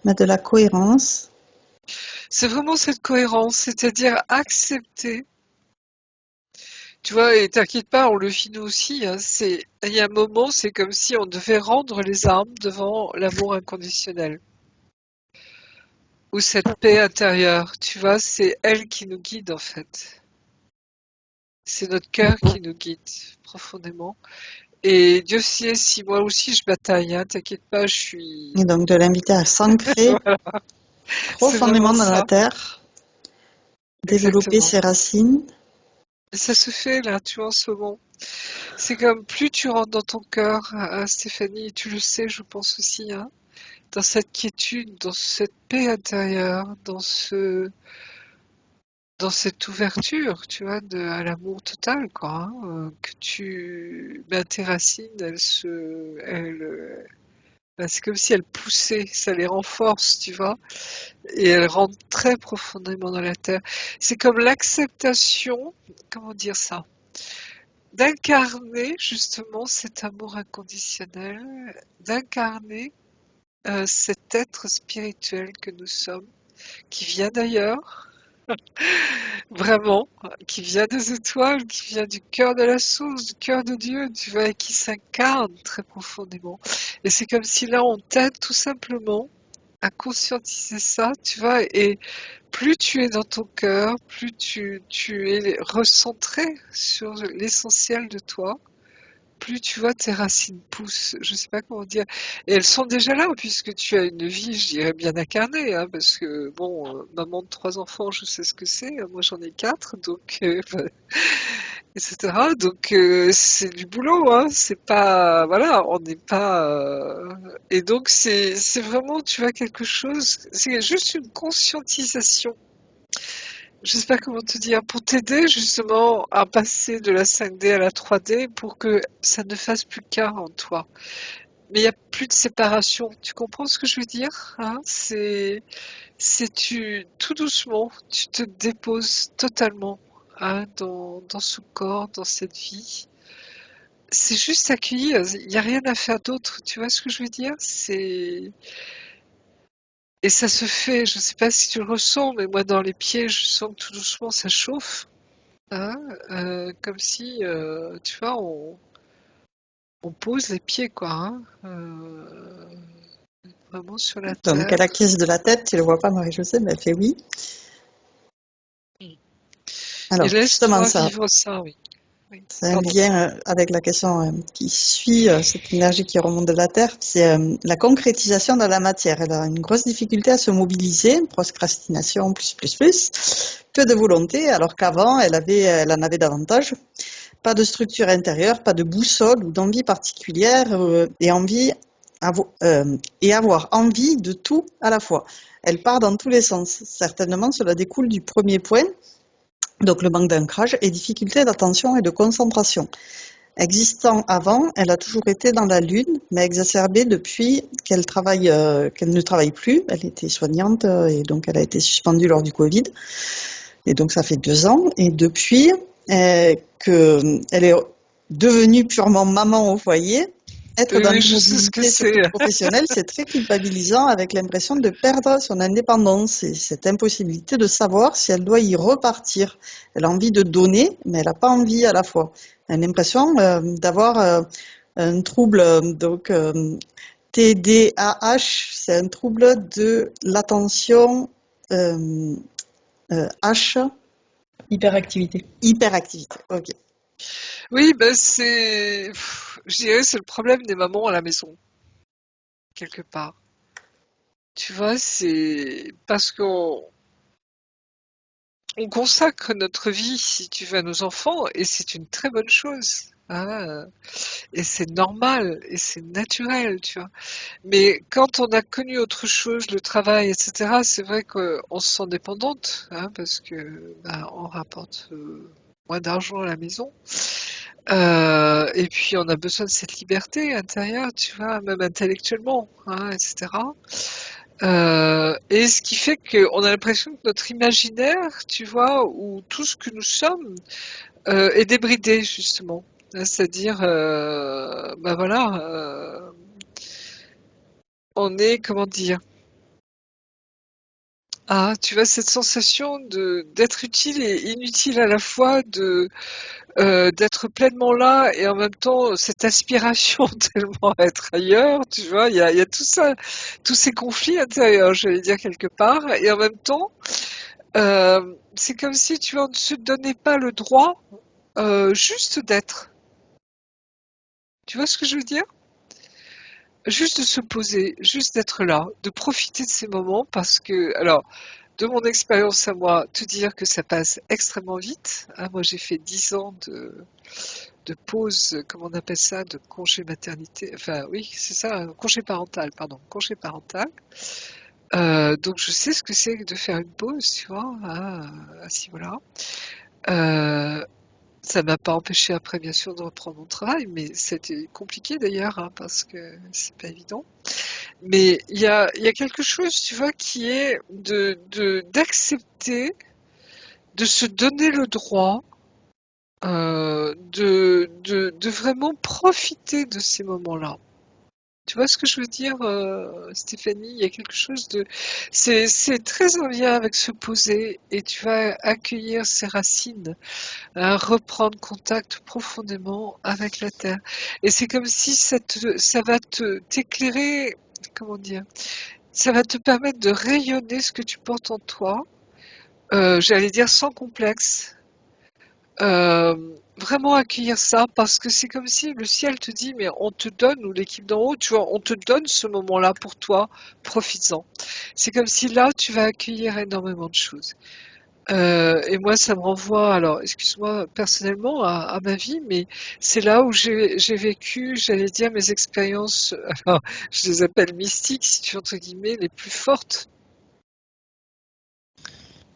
mettre de la cohérence. C'est vraiment cette cohérence, c'est-à-dire accepter. Tu vois, et t'inquiète pas, on le vit nous aussi. Hein, il y a un moment, c'est comme si on devait rendre les armes devant l'amour inconditionnel. Ou cette paix intérieure, tu vois, c'est elle qui nous guide en fait. C'est notre cœur qui nous guide profondément. Et Dieu sait si moi aussi je bataille, hein, t'inquiète pas, je Et suis. donc, de l'inviter à s'ancrer Voilà, c'est profondément vraiment dans la ça, terre, développer exactement. ses racines. Et ça se fait là, tu vois, en ce moment. C'est comme plus tu rentres dans ton cœur, hein, Stéphanie, et tu le sais, je pense aussi, hein, dans cette quiétude, dans cette paix intérieure, dans cette ouverture, tu vois, à l'amour total, quoi, hein, que ben, tes racines, ben, c'est comme si elles poussaient, ça les renforce, tu vois, et elles rentrent très profondément dans la terre. C'est comme l'acceptation, comment dire ça, d'incarner justement cet amour inconditionnel, d'incarner cet être spirituel que nous sommes, qui vient d'ailleurs, vraiment, qui vient des étoiles, qui vient du cœur de la source, du cœur de Dieu, tu vois, et qui s'incarne très profondément. Et c'est comme si là, on t'aide tout simplement à conscientiser ça, tu vois, et plus tu es dans ton cœur, plus tu es recentré sur l'essentiel de toi, plus tu vois tes racines poussent, je sais pas comment dire, et elles sont déjà là puisque tu as une vie, je dirais bien incarnée, hein, parce que bon, maman de 3 enfants, je sais ce que c'est, hein, moi j'en ai 4, donc etc. Donc c'est du boulot, hein, c'est pas, voilà, on n'est pas, et donc c'est vraiment, tu vois quelque chose, c'est juste une conscientisation. Je sais pas comment te dire, pour t'aider justement à passer de la 5D à la 3D pour que ça ne fasse plus qu'un en toi. mais il n'y a plus de séparation. Tu comprends ce que je veux dire, hein? Tout doucement, tu te déposes totalement, hein, dans ce corps, dans cette vie. C'est juste accueillir, il n'y a rien à faire d'autre, tu vois ce que je veux dire? Et ça se fait, je ne sais pas si tu le ressens, mais moi dans les pieds, je sens que tout doucement ça chauffe, hein, comme si, tu vois, on pose les pieds, quoi, hein, vraiment sur la Donc, elle terre. acquiesce de la tête, tu ne le vois pas, Marie-Josée, mais elle fait oui. Et Alors, justement, laisse-toi ça, vivre ça, oui. Oui, c'est un pardon. lien avec la question qui suit cette énergie qui remonte de la Terre, c'est la concrétisation de la matière. Elle a une grosse difficulté à se mobiliser, procrastination, plus, peu de volonté, alors qu'avant, elle en avait davantage. Pas de structure intérieure, pas de boussole ou d'envie particulière et avoir envie de tout à la fois. Elle part dans tous les sens. Certainement, cela découle du premier point, donc le manque d'ancrage et difficulté d'attention et de concentration. Existant avant, elle a toujours été dans la lune, mais exacerbée depuis qu'elle ne travaille plus. Elle était soignante et donc elle a été suspendue lors du Covid. Et donc ça fait 2 ans. Et depuis qu'elle est devenue purement maman au foyer, être dans Oui, je sais ce que l'immobilité, surtout c'est. professionnelle, c'est très culpabilisant avec l'impression de perdre son indépendance et cette impossibilité de savoir si elle doit y repartir. Elle a envie de donner, mais elle n'a pas envie à la fois. Elle a l'impression d'avoir un trouble, TDAH, c'est un trouble de l'attention H, Hyperactivité. hyperactivité. Ok. Oui, ben je dirais c'est le problème des mamans à la maison, quelque part. Tu vois, c'est parce on consacre notre vie, si tu veux, à nos enfants, et c'est une très bonne chose, hein, et c'est normal, et c'est naturel, tu vois. Mais quand on a connu autre chose, le travail, etc., c'est vrai qu'on se sent dépendante, hein, parce que ben, on rapporte moins d'argent à la maison. Et puis on a besoin de cette liberté intérieure, tu vois, même intellectuellement, hein, etc. Et ce qui fait qu'on a l'impression que notre imaginaire, tu vois, ou tout ce que nous sommes, est débridé justement. C'est-à-dire, ben voilà, on est, comment dire, ah, tu vois, cette sensation d'être utile et inutile à la fois, d'être pleinement là et en même temps cette aspiration tellement à être ailleurs, tu vois, il y a tout ça, tous ces conflits intérieurs, j'allais dire quelque part, et en même temps, c'est comme si tu vois, on ne se donnait pas le droit juste d'être. Tu vois ce que je veux dire? Juste de se poser, juste d'être là, de profiter de ces moments parce que, alors, de mon expérience à moi, te dire que ça passe extrêmement vite. Hein, moi, j'ai fait 10 ans de pause, comment on appelle ça, de congé maternité, enfin oui, c'est ça, congé parental, pardon, congé parental. Donc je sais ce que c'est que de faire une pause, tu vois, à ce niveau-là. Euh, Ça m'a pas empêché après, bien sûr, de reprendre mon travail, mais c'était compliqué d'ailleurs, hein, parce que c'est pas évident. Mais il y a quelque chose, tu vois, qui est d'accepter, de se donner le droit de vraiment profiter de ces moments-là. Tu vois ce que je veux dire, Stéphanie? Il y a quelque chose de... C'est très en lien avec se poser et tu vas accueillir ses racines, hein, reprendre contact profondément avec la terre. Et c'est comme si ça va t'éclairer, comment dire, ça va te permettre de rayonner ce que tu portes en toi, j'allais dire sans complexe. Vraiment accueillir ça parce que c'est comme si le ciel te dit mais on te donne, ou l'équipe d'en haut, tu vois, on te donne ce moment-là pour toi, profites-en. C'est comme si là tu vas accueillir énormément de choses. Et moi ça me renvoie, alors excuse-moi personnellement à ma vie, mais c'est là où j'ai vécu, j'allais dire mes expériences, alors je les appelle mystiques si tu veux, entre guillemets, les plus fortes,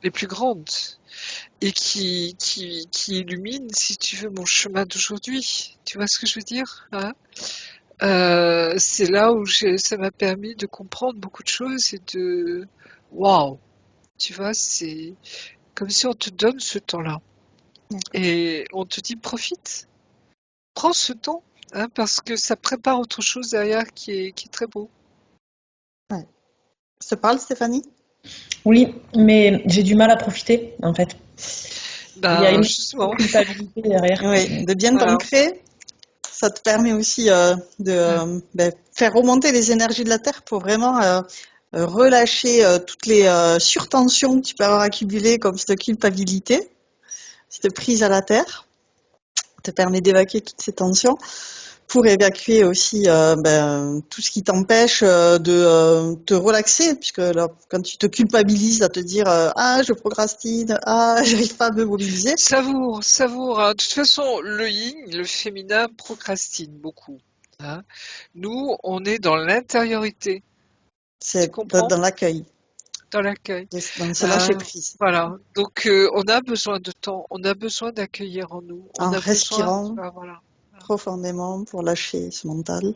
les plus grandes. Et qui illumine, si tu veux, mon chemin d'aujourd'hui. Tu vois ce que je veux dire, hein? C'est là où ça m'a permis de comprendre beaucoup de choses et waouh, tu vois, c'est comme si on te donne ce temps-là D'accord. et on te dit profite, prends ce temps, hein, parce que ça prépare autre chose derrière qui est très beau. Ouais. Ça te parle, Stéphanie? Oui, mais j'ai du mal à profiter, en fait. Il y a Ben, une justement, culpabilité derrière. Oui, de bien voilà. t'ancrer. Ça te permet aussi de faire remonter les énergies de la Terre pour vraiment relâcher toutes les surtensions que tu peux avoir accumulées comme cette culpabilité, cette prise à la Terre. Te permet d'évacuer toutes ces tensions pour évacuer aussi tout ce qui t'empêche de te relaxer, puisque là, quand tu te culpabilises à te dire ah je procrastine, ah j'arrive pas à me mobiliser, Savoure, savoure, hein. De toute façon, le yin, le féminin, procrastine beaucoup, hein. Nous, on est dans l'intériorité, tu c'est comprends? dans l'accueil, Dans l'accueil. dans ce lâcher Euh, prise, voilà. Donc, on a besoin de temps, on a besoin d'accueillir en nous, on en a besoin, tu respirant vois, voilà. profondément pour lâcher ce mental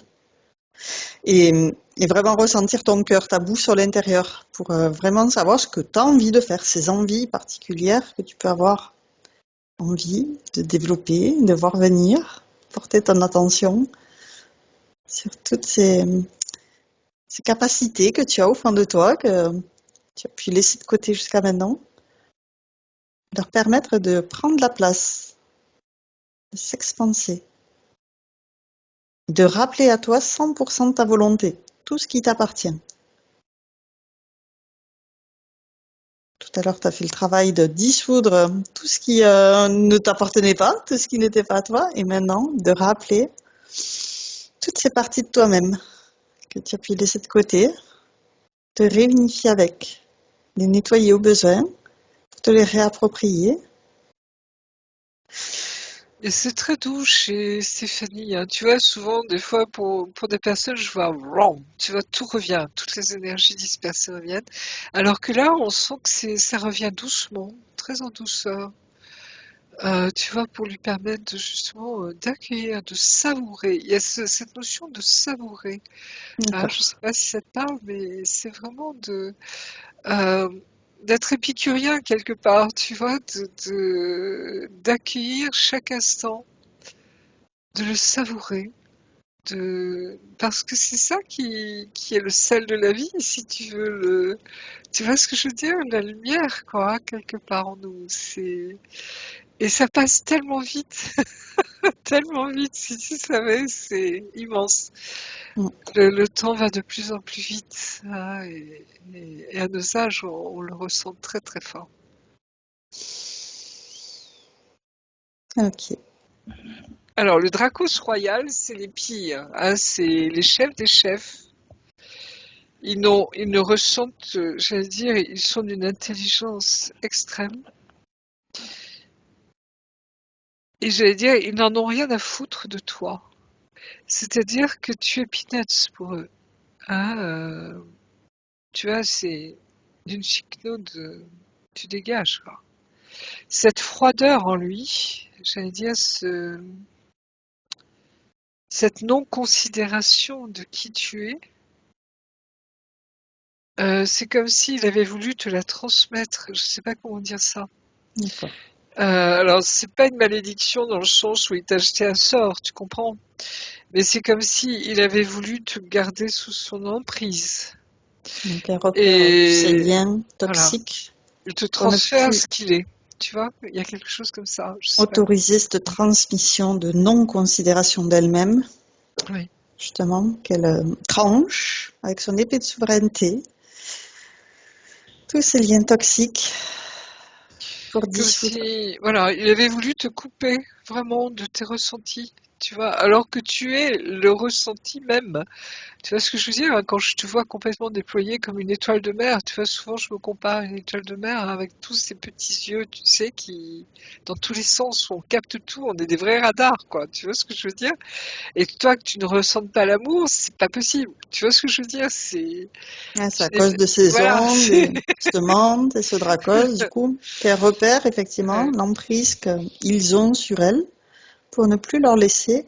et, et vraiment ressentir ton cœur, ta boue sur l'intérieur, pour vraiment savoir ce que tu as envie de faire, ces envies particulières que tu peux avoir envie de développer, de voir venir, porter ton attention sur toutes ces capacités que tu as au fond de toi, que tu as pu laisser de côté jusqu'à maintenant, leur permettre de prendre la place, de s'expanser, de rappeler à toi 100% de ta volonté, tout ce qui t'appartient. Tout à l'heure, tu as fait le travail de dissoudre tout ce qui ne t'appartenait pas, tout ce qui n'était pas à toi, et maintenant de rappeler toutes ces parties de toi-même que tu as pu laisser de côté, te réunifier avec, les nettoyer au besoin, pour te les réapproprier. Et c'est très doux chez Stéphanie, hein. Tu vois, souvent, des fois, pour des personnes, je vois, wrong, tu vois, tout revient, toutes les énergies dispersées reviennent. Alors que là, on sent que ça revient doucement, très en douceur. Tu vois, pour lui permettre justement d'accueillir, de savourer. Il y a cette notion de savourer. Hein, je ne D'accord. sais pas si ça te parle, mais c'est vraiment euh, d'être épicurien quelque part, tu vois, d'accueillir chaque instant, de le savourer. Parce que c'est ça qui est le sel de la vie, si tu veux tu vois ce que je veux dire? La lumière, quoi, quelque part en nous. Et ça passe tellement vite, tellement vite, si tu savais, c'est immense. Mm. Le temps va de plus en plus vite, hein, et à nos âges, on le ressent très très fort. Ok. Alors, le Dracos royal, c'est les pires, hein, c'est les chefs des chefs. Ils ne ressentent, j'allais dire, ils sont d'une intelligence extrême. Et j'allais dire, ils n'en ont rien à foutre de toi. C'est-à-dire que tu es peanuts pour eux. Hein, tu vois, c'est d'une chicnaude, tu dégages, quoi. Cette froideur en lui, j'allais dire, cette non-considération de qui tu es, c'est comme s'il avait voulu te la transmettre. Je sais pas comment dire ça. D'accord. Alors, c'est pas une malédiction dans le sens où il t'a jeté un sort, tu comprends? Mais c'est comme si il avait voulu te garder sous son emprise. Donc, elle repère ces Et liens voilà, toxiques il te pour ne transfère plus ce qu'il est. Tu vois? Il y a quelque chose comme ça. Je sais pas. autoriser cette transmission de non-considération d'elle-même, Oui. justement, qu'elle tranche avec son épée de souveraineté tous ces liens toxiques pour Comme dissoudre. si, voilà, il avait voulu te couper vraiment de tes ressentis. Tu vois, alors que tu es le ressenti même. Tu vois ce que je veux dire? Hein, quand je te vois complètement déployé comme une étoile de mer, tu vois, souvent je me compare à une étoile de mer, hein, avec tous ces petits yeux, tu sais, qui, dans tous les sens, on capte tout, on est des vrais radars, quoi. Tu vois ce que je veux dire? Et toi, que tu ne ressentes pas l'amour, c'est pas possible. Tu vois ce que je veux dire? Ouais, c'est à cause de ces Voilà, ondes, et ce monde et ce dracos, du coup, qu'elle repère effectivement ouais. l'emprise qu'ils ont sur elle pour ne plus leur laisser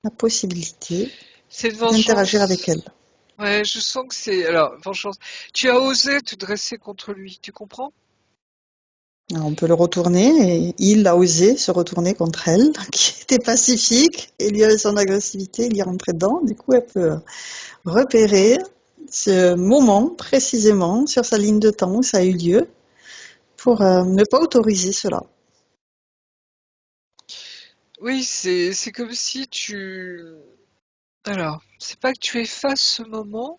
la possibilité. C'est une d'interagir avec vengeance. elle. Ouais, je sens que c'est... Alors, vengeance. Tu as osé te dresser contre lui, tu comprends? Alors, on peut le retourner et il a osé se retourner contre elle, qui était pacifique, et lui avec son agressivité, il y est rentré dedans. Du coup, elle peut repérer ce moment précisément sur sa ligne de temps où ça a eu lieu pour ne pas autoriser cela. Oui, c'est comme si tu... Alors, c'est pas que tu effaces ce moment,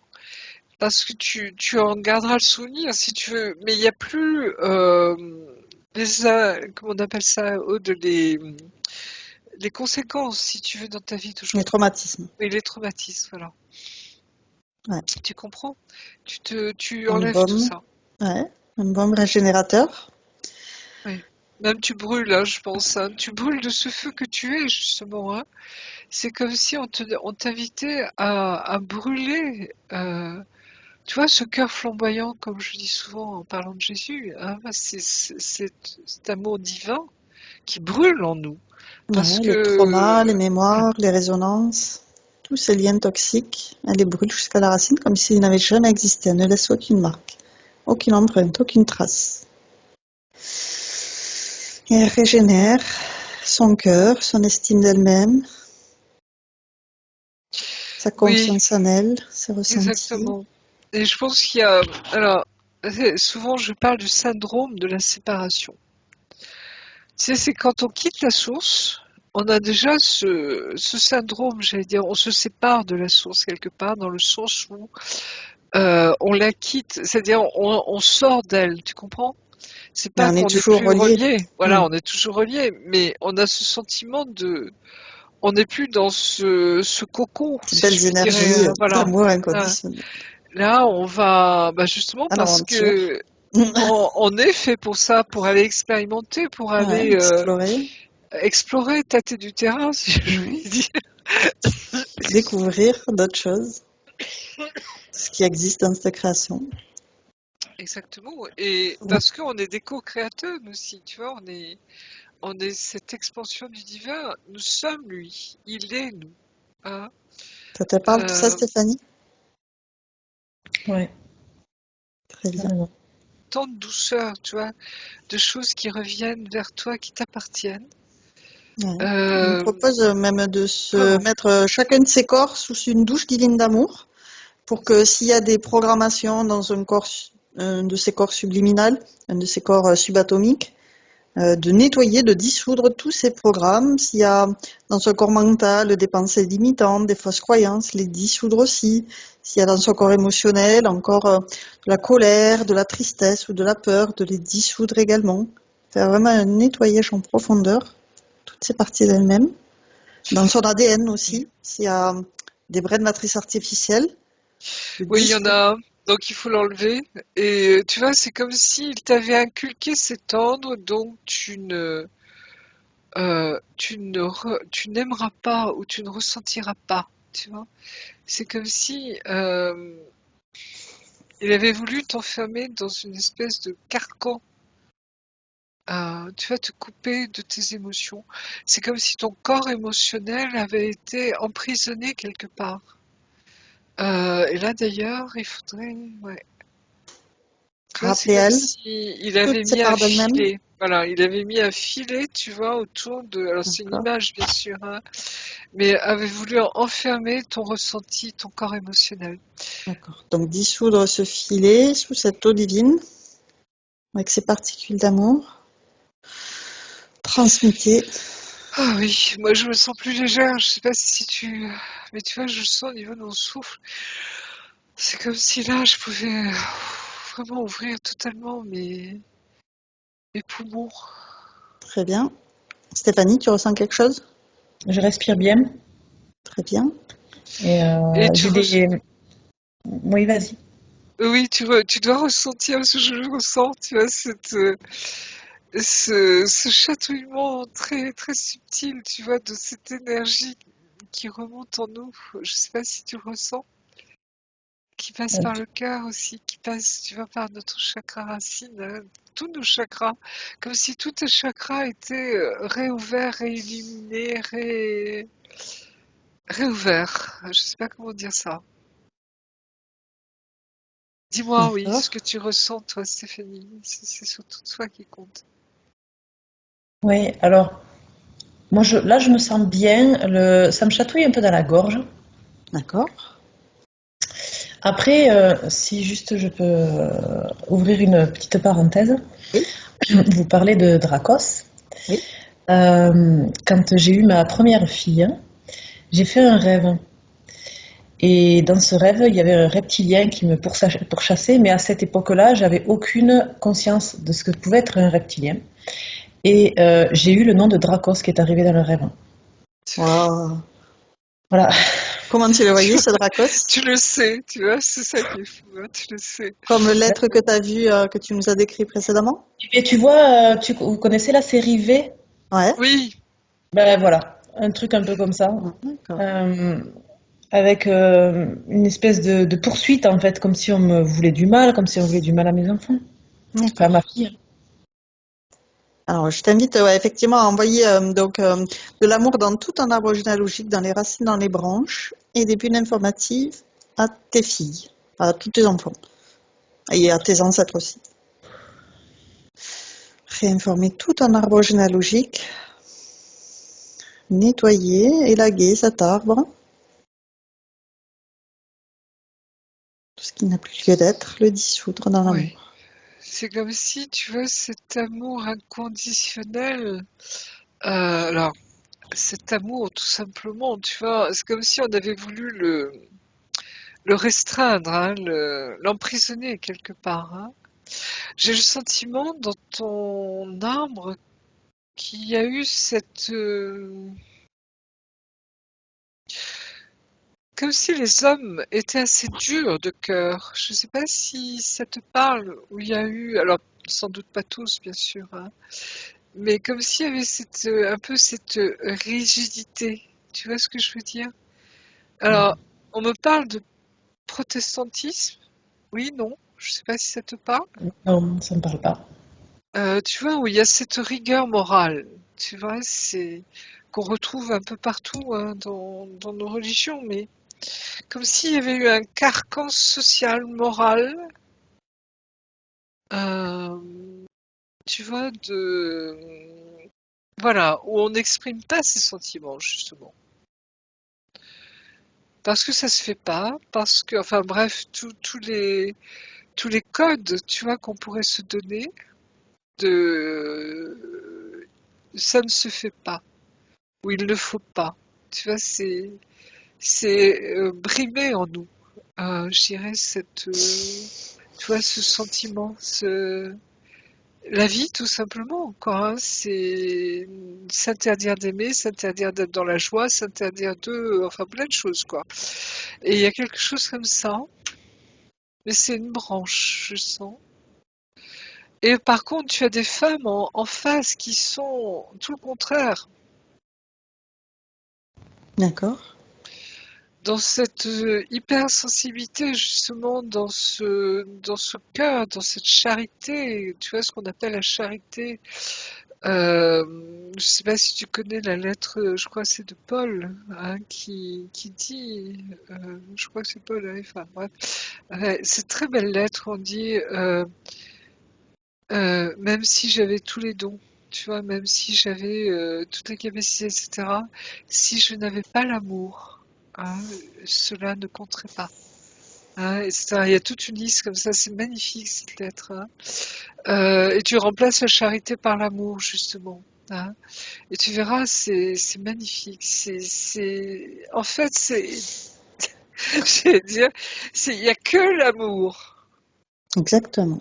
parce que tu en garderas le souvenir si tu veux, mais il n'y a plus comment on appelle ça, Aude, les conséquences, si tu veux, dans ta vie Les d'aujourd'hui. traumatismes. Et les traumatismes, voilà. Ouais. Tu comprends? Tu Un enlèves tout baume, ça. ouais, un baume régénérateur. Oui. Même tu brûles, hein, je pense. Hein. Tu brûles de ce feu que tu es, justement. Hein. C'est comme si on t'invitait à brûler. Tu vois, ce cœur flamboyant, comme je dis souvent en parlant de Jésus, hein, cet amour divin qui brûle en nous. Parce Ouais, les traumas, les que, mémoires, les résonances, tous ces liens toxiques, elle les brûle jusqu'à la racine comme s'ils n'avaient jamais existé. Elle ne laisse aucune marque, aucune empreinte, aucune trace. Et elle régénère son cœur, son estime d'elle-même, sa oui, confiance en elle, ses ressentis. exactement. Et je pense qu'il y a, alors, souvent je parle du syndrome de la séparation. Tu sais, c'est quand on quitte la source, on a déjà ce syndrome, j'allais dire, on se sépare de la source quelque part, dans le sens où on la quitte, c'est-à-dire on sort d'elle, tu comprends? C'est Mais pas on est qu'on n'est toujours plus reliés. relié, voilà, Hmm. on est toujours relié, mais on a ce sentiment de, on n'est plus dans ce cocon, Ces si je belles puis dire, énergies voilà. d'amour Hein. inconditionnel. Là, on va, bah justement À parce l'aventure. que on est fait pour ça, pour aller expérimenter, pour Ouais, aller explorer, explorer, tâter du terrain, si je hmm, puis dire. découvrir d'autres choses, ce qui existe dans cette création. Exactement. Et parce qu'on est des co-créateurs nous aussi, tu vois, on est cette expansion du divin. Nous sommes lui. Il est nous. Hein. Ça te parle tout ça, Euh, Stéphanie? Ouais, Très bien. carrément. Tant de douceur, tu vois, de choses qui reviennent vers toi, qui t'appartiennent. Ouais. On nous Euh, propose même de se Vraiment. mettre chacun de ces corps sous une douche divine d'amour pour que s'il y a des programmations dans un de ces corps subliminal, un de ces corps subatomiques, de nettoyer, de dissoudre tous ces programmes. S'il y a dans son corps mental des pensées limitantes, des fausses croyances, les dissoudre aussi. S'il y a dans son corps émotionnel encore de la colère, de la tristesse ou de la peur, de les dissoudre également. Faire vraiment un nettoyage en profondeur, toutes ces parties d'elle-même. Dans son ADN aussi, s'il y a des braies de matrice artificielle, de Oui, il y en dissoudre. a un. Donc il faut l'enlever. Et tu vois, c'est comme s'il t'avait inculqué cet ordre, donc tu n'aimeras pas ou tu ne ressentiras pas. Tu vois, c'est comme si il avait voulu t'enfermer dans une espèce de carcan. Tu vas te couper de tes émotions. C'est comme si ton corps émotionnel avait été emprisonné quelque part. Et là d'ailleurs, il faudrait, ouais. Tu vois, c'est Rappeler comme elle, si il toutes avait ces mis un parts d'elle-même. filet. Voilà, il avait mis un filet, tu vois, autour de. Alors c'est une D'accord. image bien sûr, hein, mais avait voulu enfermer ton ressenti, ton corps émotionnel. D'accord. Donc dissoudre ce filet sous cette eau divine avec ses particules d'amour, transmuter. Ah oui, moi je me sens plus légère. Je sais pas si tu, mais tu vois, je sens au niveau de mon souffle. C'est comme si là, je pouvais vraiment ouvrir totalement mes poumons. Très bien. Stéphanie, tu ressens quelque chose? Je respire bien Très bien. et Et j'ai des... Oui, vas-y. oui, tu dois ressentir ce que je ressens, tu vois, ce chatouillement très très subtil, tu vois, de cette énergie qui remonte en nous. Je sais pas si tu le ressens, qui passe par le cœur aussi, qui passe, tu vois, par notre chakra racine, hein, tous nos chakras, comme si tous tes chakras étaient réouverts, réilluminés, réouvert. Je sais pas comment dire ça. Dis-moi, oui, D'accord. ce que tu ressens, toi, Stéphanie. C'est surtout toi qui compte. Oui, alors, moi, là, je me sens bien. Ça me chatouille un peu dans la gorge. D'accord. Après, si juste je peux ouvrir une petite parenthèse, Oui. vous parlez de Dracos. Oui. Quand j'ai eu ma première fille, j'ai fait un rêve. Et dans ce rêve, il y avait un reptilien qui me pourchassait, mais à cette époque-là, j'avais aucune conscience de ce que pouvait être un reptilien. Et j'ai eu le nom de Dracos qui est arrivé dans le rêve. Waouh. Voilà. Comment tu le voyais, Tu, ce Dracos? tu le sais, tu vois, c'est ça qui est fou, hein, tu le sais. Comme l'être que tu as vu, que tu nous as décrit précédemment? Et tu vois, vous connaissez la série V? Ouais. Oui, Ben voilà, un truc un peu comme ça. Ah, d'accord. Euh, avec une espèce de poursuite en fait, comme si on me voulait du mal, comme si on voulait du mal à mes enfants, enfin à ma D'accord. fille. Alors, je t'invite effectivement à envoyer de l'amour dans tout un arbre généalogique, dans les racines, dans les branches, et des bulles informatives à tes filles, à tous tes enfants, et à tes ancêtres aussi. Réinformer tout un arbre généalogique, nettoyer, élaguer cet arbre, tout ce qui n'a plus lieu d'être, le dissoudre dans oui. l'amour. C'est comme si, tu vois, cet amour inconditionnel, alors, cet amour, tout simplement, tu vois, c'est comme si on avait voulu le restreindre, hein, l'emprisonner quelque part, hein. J'ai le sentiment dans ton arbre qu'il y a eu cette, comme si les hommes étaient assez durs de cœur. Je ne sais pas si ça te parle, où il y a eu, alors sans doute pas tous, bien sûr, hein, mais comme s'il y avait un peu cette rigidité. Tu vois ce que je veux dire? Alors, on me parle de protestantisme. Oui, non, je ne sais pas si ça te parle. Non, ça me parle pas. Tu vois, où il y a cette rigueur morale. Tu vois, c'est qu'on retrouve un peu partout, hein, dans nos religions, mais comme s'il y avait eu un carcan social, moral, euh, tu vois, voilà, où on n'exprime pas ses sentiments, justement. Parce que ça se fait pas, parce que, enfin bref, tous les codes, tu vois, qu'on pourrait se donner, ça ne se fait pas, ou il ne faut pas. Tu vois, c'est brimé en nous. Je dirais tu vois, ce sentiment, la vie, tout simplement, quoi, hein, c'est s'interdire d'aimer, s'interdire d'être dans la joie, s'interdire enfin, plein de choses, quoi. Et il y a quelque chose comme ça, mais c'est une branche, je sens. Et par contre, tu as des femmes en face qui sont tout le contraire, D'accord. dans cette hypersensibilité, justement, dans ce cœur, dans cette charité, tu vois, ce qu'on appelle la charité. Je sais pas si tu connais la lettre, je crois que c'est de Paul, hein, qui dit, je crois que c'est Paul, hein, enfin bref, c'est une très belle lettre, on dit, même si j'avais tous les dons, tu vois, même si j'avais toutes les capacités, etc., si je n'avais pas l'amour, hein, cela ne compterait pas. Hein, etc. Il y a toute une liste comme ça, c'est magnifique cette lettre, hein. Et tu remplaces la charité par l'amour, justement, hein. Et tu verras, c'est magnifique. En fait, je vais dire, il y a que l'amour Exactement.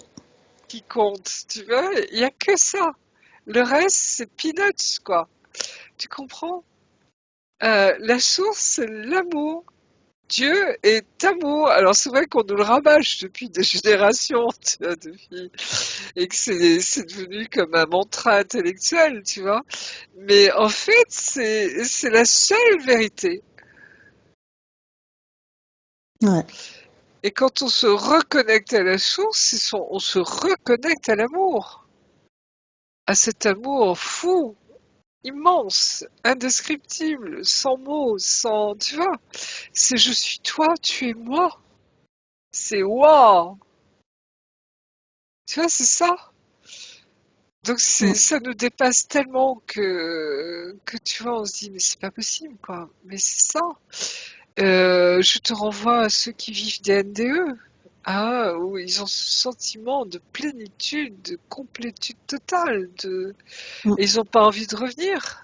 qui compte, tu vois. Il y a que ça. Le reste, c'est peanuts, quoi. Tu comprends? La source, c'est l'amour. Dieu est amour. Alors c'est vrai qu'on nous le rabâche depuis des générations, tu vois, et que c'est devenu comme un mantra intellectuel, tu vois. Mais en fait, c'est la seule vérité. Ouais. Et quand on se reconnecte à la source, on se reconnecte à l'amour, à cet amour fou, immense, indescriptible, sans mots, sans, tu vois, c'est je suis toi, tu es moi. C'est waouh, tu vois, c'est ça. Donc ça nous dépasse tellement que tu vois, on se dit mais c'est pas possible quoi. Mais c'est ça. Je te renvoie à ceux qui vivent des NDE, hein, où ils ont ce sentiment de plénitude, de complétude totale, et ils n'ont pas envie de revenir.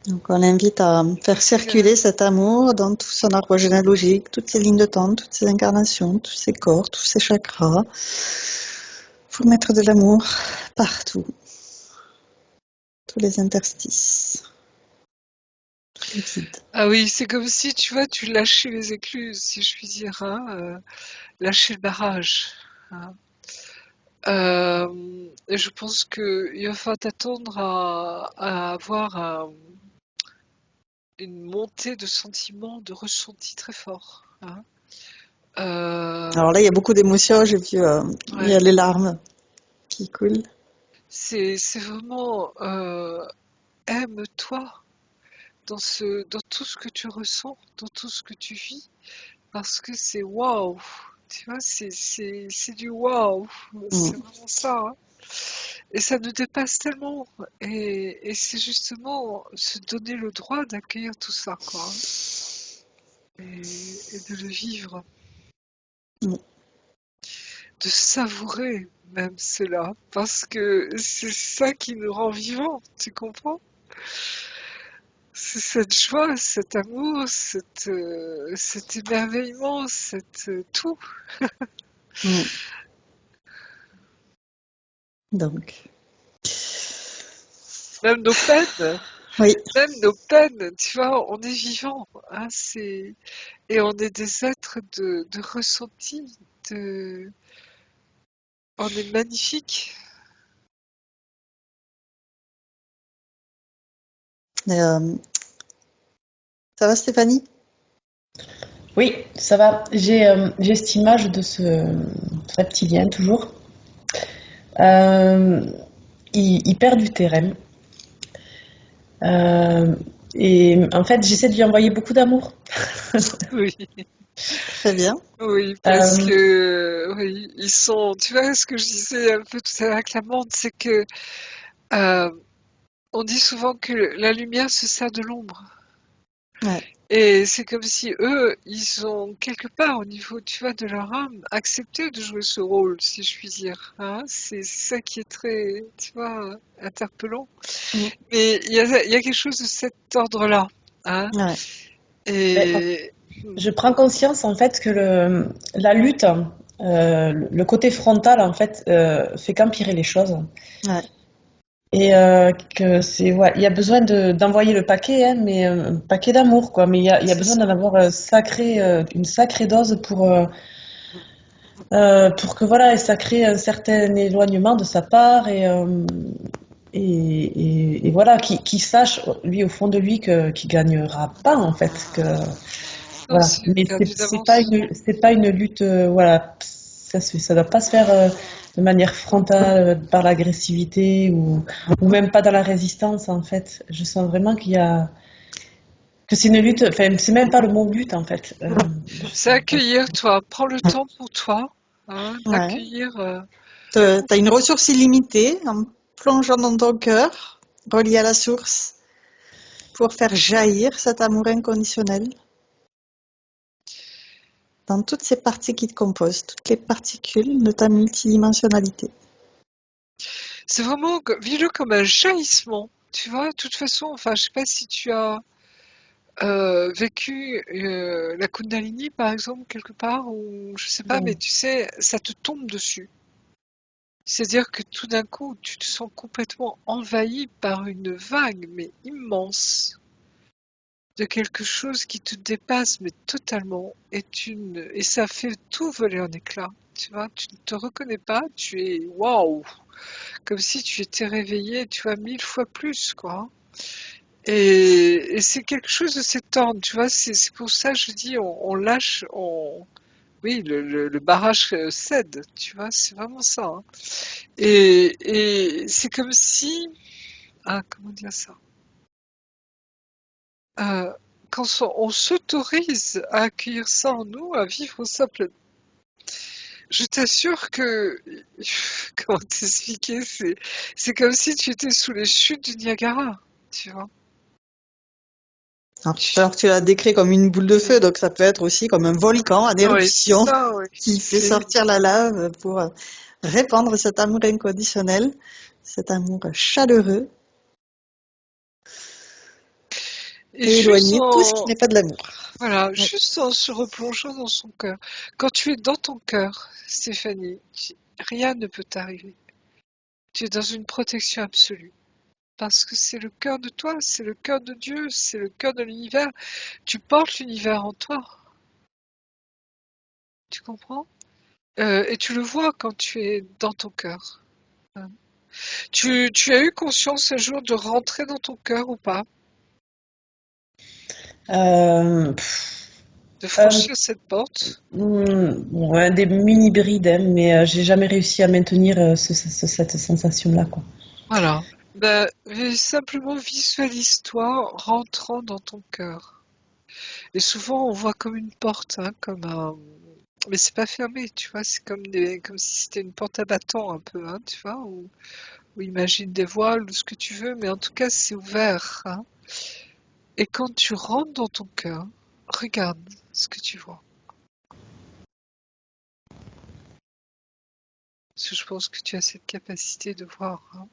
Donc on l'invite à faire circuler cet amour dans tout son arbre généalogique, toutes ses lignes de temps, toutes ses incarnations, tous ses corps, tous ses chakras. Faut mettre de l'amour partout, tous les interstices, tous les vides. Ah oui, c'est comme si, tu vois, tu lâchais les écluses, si je puis dire, hein, lâcher le barrage. Hein. Et je pense qu'il va falloir t'attendre à avoir une montée de sentiments, de ressentis très forts. Hein. Alors là, il y a beaucoup d'émotions, j'ai vu, il y a les larmes qui coulent. C'est vraiment aime-toi dans tout ce que tu ressens, dans tout ce que tu vis, parce que c'est waouh, tu vois, c'est du waouh, c'est vraiment ça. Hein. Et ça nous dépasse tellement, et c'est justement se donner le droit d'accueillir tout ça, quoi, hein, et de le vivre, de savourer même cela, parce que c'est ça qui nous rend vivants, tu comprends? C'est cette joie, cet amour, cet émerveillement, tout. Donc, Même nos peines, oui, tu vois, on est vivant, hein, et on est des êtres de ressenti, on est magnifique. ça va Stéphanie? Oui, ça va. J'ai cette image de ce reptilien toujours. Euh, il perd du terrain. Et en fait, j'essaie de lui envoyer beaucoup d'amour. Oui, Très bien. oui, parce que, oui, ils sont, tu vois, ce que je disais un peu tout à l'heure avec la menthe, c'est que, euh, on dit souvent que la lumière se sert de l'ombre. Ouais. Et c'est comme si eux, ils ont quelque part au niveau, tu vois, de leur âme, accepté de jouer ce rôle, si je puis dire. Hein. C'est ça qui est très, tu vois, interpellant. Mais il y a quelque chose de cet ordre-là. Hein. Ouais. Et Je prends conscience en fait que la lutte, le côté frontal en fait, fait qu'empirer les choses. Ouais. Et que c'est, ouais, il y a besoin d'envoyer le paquet, hein, mais un paquet d'amour, quoi. Mais il y a besoin d'en avoir une sacrée dose pour que voilà, et ça crée un certain éloignement de sa part et voilà, qui sache lui au fond de lui qu'il gagnera pas en fait, que non, voilà. c'est Mais perdu c'est pas une lutte, voilà, ça doit pas se faire de manière frontale par l'agressivité ou même pas dans la résistance en fait. Je sens vraiment que c'est une lutte, enfin c'est même pas le mot lutte en fait. C'est accueillir, toi. Prends le temps pour toi. Hein, Ouais. d'accueillir. T'as une ressource illimitée en plongeant dans ton cœur, relié à la source, pour faire jaillir cet amour inconditionnel dans toutes ces parties qui te composent, toutes les particules de ta multidimensionnalité. C'est vraiment, vis-le comme un jaillissement. Tu vois, de toute façon, enfin, je sais pas si tu as vécu la Kundalini, par exemple, quelque part, ou je sais pas, mais Non. tu sais, ça te tombe dessus. C'est-à-dire que tout d'un coup, tu te sens complètement envahi par une vague, mais immense, de quelque chose qui te dépasse, mais totalement, et ça fait tout voler en éclats. Tu vois, tu ne te reconnais pas, tu es waouh, comme si tu étais réveillé, tu vois, 1000 fois plus, quoi. Et c'est quelque chose de cet ordre, tu vois, c'est pour ça que je dis, on lâche, oui, le barrage cède, tu vois, c'est vraiment ça. Hein. Et c'est comme si comment dire ça? Euh, Quand on s'autorise à accueillir ça en nous, à vivre ça pleinement, je t'assure que, comment t'expliquer, c'est comme si tu étais sous les chutes du Niagara, tu vois. Alors, tout à l'heure, tu l'as décrit comme une boule de feu, donc ça peut être aussi comme un volcan en Oui, c'est éruption ça, oui. qui fait sortir la lave pour répandre cet amour inconditionnel, cet amour chaleureux Et et juste éloigner tout ce qui en, n'est pas de l'amour. voilà, Oui. juste en se replongeant dans son cœur. Quand tu es dans ton cœur, Stéphanie, rien ne peut t'arriver. Tu es dans une protection absolue. Parce que c'est le cœur de toi, c'est le cœur de Dieu, c'est le cœur de l'univers. Tu portes l'univers en toi. Tu comprends? Et tu le vois quand tu es dans ton cœur. Hein. Tu as eu conscience un jour de rentrer dans ton cœur ou pas? Euh, De un, franchir cette porte? ouais, des mini-brides, hein, mais j'ai jamais réussi à maintenir cette sensation-là, quoi. Voilà. Ben, simplement visualise-toi rentrant dans ton cœur. Et souvent, on voit comme une porte, hein, comme un... Mais c'est pas fermé, tu vois, c'est comme si c'était une porte à bâton un peu, hein, tu vois, ou imagine des voiles ou ce que tu veux, mais en tout cas, c'est ouvert, hein. Et quand tu rentres dans ton cœur, regarde ce que tu vois. Parce que je pense que tu as cette capacité de voir, hein.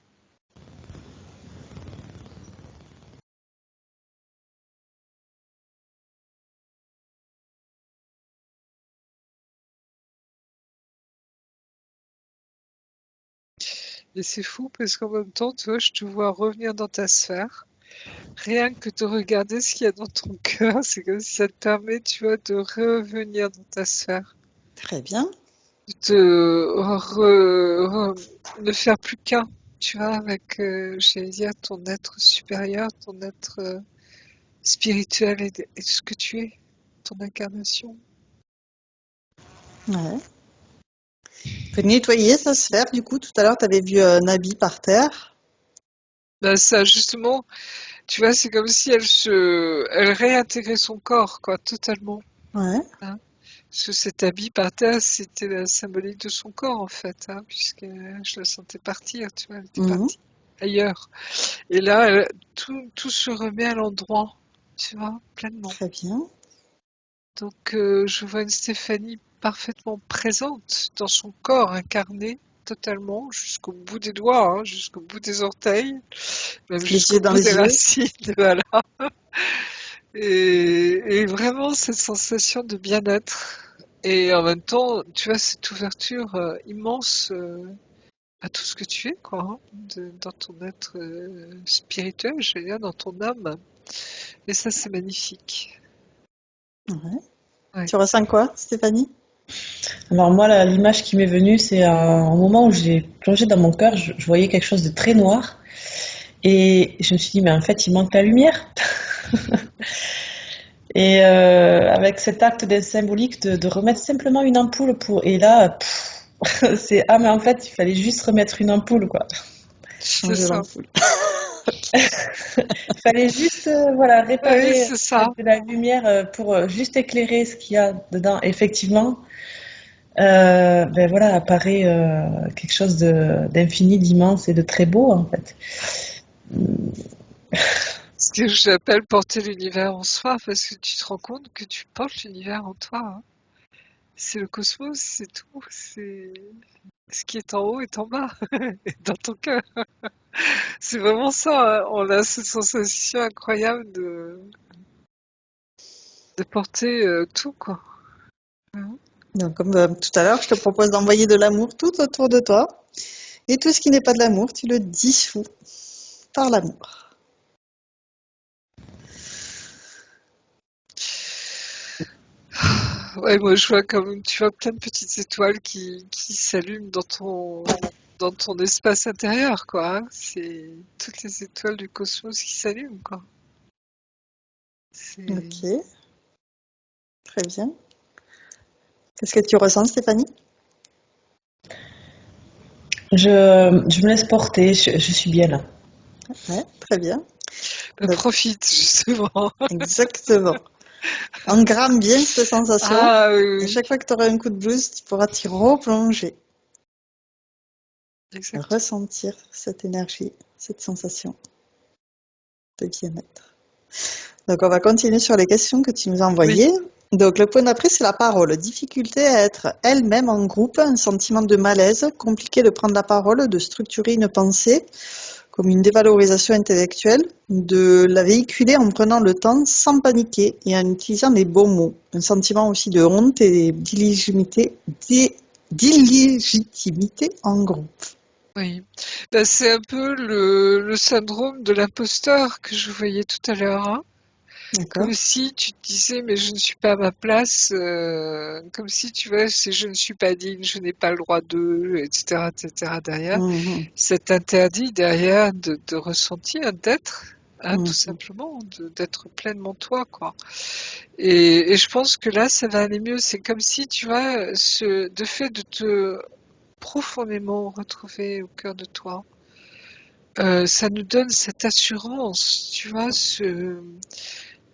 Et c'est fou parce qu'en même temps, tu vois, je te vois revenir dans ta sphère. Rien que de regarder ce qu'il y a dans ton cœur, c'est comme si ça te permet, tu vois, de revenir dans ta sphère. Très bien. Ne faire plus qu'un, tu vois, avec, j'allais dire, ton être supérieur, ton être spirituel et ce que tu es, ton incarnation. Ouais. Faut nettoyer sa sphère, du coup. Tout à l'heure, tu avais vu un habit par terre. Ben ça, justement, tu vois, c'est comme si elle réintégrait son corps, quoi, totalement. Ouais. Hein. Parce que cet habit par terre, c'était la symbolique de son corps, en fait, hein, puisque je la sentais partir, tu vois, elle était Mhm. partie ailleurs. Et là, tout se remet à l'endroit, tu vois, pleinement. Très bien. Donc, je vois une Stéphanie parfaitement présente dans son corps, incarné totalement, jusqu'au bout des doigts, hein, jusqu'au bout des orteils, même Les jusqu'au yeux dans bout des les yeux. racines, voilà. Et vraiment cette sensation de bien-être. Et en même temps, tu as cette ouverture immense à tout ce que tu es, quoi, hein, dans ton être spirituel, je veux dire, dans ton âme. Et ça, c'est magnifique. Ouais. Ouais. Tu ressens quoi, Stéphanie? Alors moi, l'image qui m'est venue, c'est un moment où j'ai plongé dans mon cœur, je voyais quelque chose de très noir, et je me suis dit, mais en fait, il manque la lumière. Et avec cet acte symbolique de remettre simplement une ampoule pour... Et là, c'est... Ah, mais en fait, il fallait juste remettre une ampoule, quoi. C'est Changer ça. l'ampoule. Il fallait juste, voilà, Oui, réparer, c'est ça. mettre de la lumière pour juste éclairer ce qu'il y a dedans. Effectivement, ben voilà, apparaît quelque chose d'infini, d'immense et de très beau, en fait. Ce que j'appelle porter l'univers en soi, parce que tu te rends compte que tu portes l'univers en toi, hein. C'est le cosmos, c'est tout. C'est ce qui est en haut est en bas, et dans ton cœur. C'est vraiment ça, hein. On a cette sensation incroyable de porter tout, quoi. Mhm. Donc, comme tout à l'heure, je te propose d'envoyer de l'amour tout autour de toi. Et tout ce qui n'est pas de l'amour, tu le dissous par l'amour. Ouais, moi je vois comme tu vois plein de petites étoiles qui s'allument dans ton espace intérieur, quoi, hein. C'est toutes les étoiles du cosmos qui s'allument, quoi. C'est Ok, très bien. Qu'est-ce que tu ressens, Stéphanie? Je me laisse porter, je suis bien là. Ouais, très bien. Donc, Profite, justement. exactement. Engramme bien cette sensation. Ah oui, Et à oui, chaque fois que tu auras un coup de blues, tu pourras t'y replonger, exactement. ressentir cette énergie, cette sensation de bien-être. Donc, on va continuer sur les questions que tu nous as Oui, envoyées. Donc, le point d'après, c'est la parole. Difficulté à être elle-même en groupe, un sentiment de malaise, compliqué de prendre la parole, de structurer une pensée, comme une dévalorisation intellectuelle, de la véhiculer en prenant le temps sans paniquer et en utilisant les bons mots. Un sentiment aussi de honte et d'illégitimité en groupe. oui. Ben, c'est un peu le syndrome de l'imposteur que je voyais tout à l'heure, hein. D'accord? Comme si tu te disais, mais je ne suis pas à ma place, comme si tu vois, c'est je ne suis pas digne, je n'ai pas le droit de, etc., derrière. Mhm, Cet interdit derrière de ressentir, d'être, hein, tout mhm. simplement, d'être pleinement toi, quoi. Et je pense que là, ça va aller mieux. C'est comme si, tu vois, de fait de te profondément retrouver au cœur de toi, ça nous donne cette assurance, tu vois,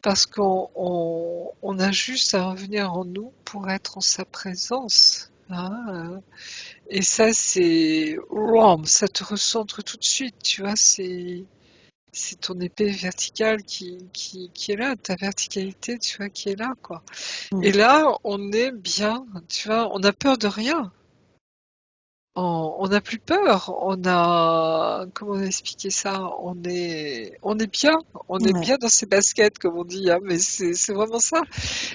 parce qu'on a juste à revenir en nous pour être en sa présence, hein, et ça, c'est, wham, ça te recentre tout de suite, tu vois, c'est ton épée verticale qui est là, ta verticalité, tu vois, qui est là, quoi. Et là, on est bien, tu vois, on a peur de rien. On n'a plus peur, comment expliquer ça? On est Ouais. bien dans ses baskets, comme on dit, hein, mais c'est vraiment ça.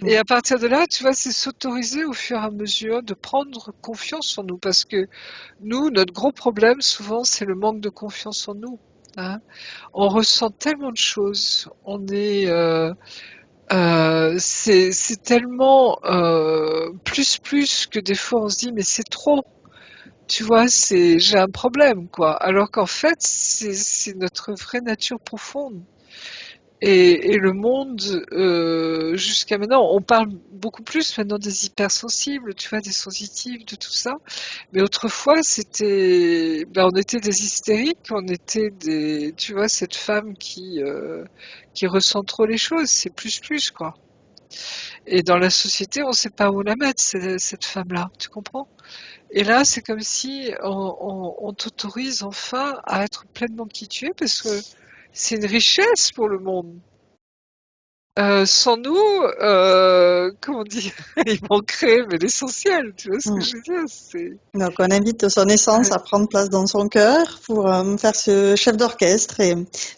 Et Mm. à partir de là, tu vois, c'est s'autoriser au fur et à mesure de prendre confiance en nous, parce que nous, notre gros problème, souvent, c'est le manque de confiance en nous, hein. On ressent tellement de choses, c'est tellement plus que des fois on se dit mais c'est trop. Tu vois, j'ai un problème, quoi. Alors qu'en fait, c'est notre vraie nature profonde. Et le monde, jusqu'à maintenant, on parle beaucoup plus maintenant des hypersensibles, tu vois, des sensitifs, de tout ça. Mais autrefois, on était des hystériques, on était tu vois, cette femme qui ressent trop les choses, c'est plus, quoi. Et dans la société, on ne sait pas où la mettre, cette femme-là, tu comprends? Et là, c'est comme si on t'autorise enfin à être pleinement qui tu es, parce que c'est une richesse pour le monde. Sans nous, comment dire, il manquerait mais l'essentiel, tu vois ce que Mm. je veux dire? C'est Donc, on invite son essence ouais. à prendre place dans son cœur pour faire ce chef d'orchestre et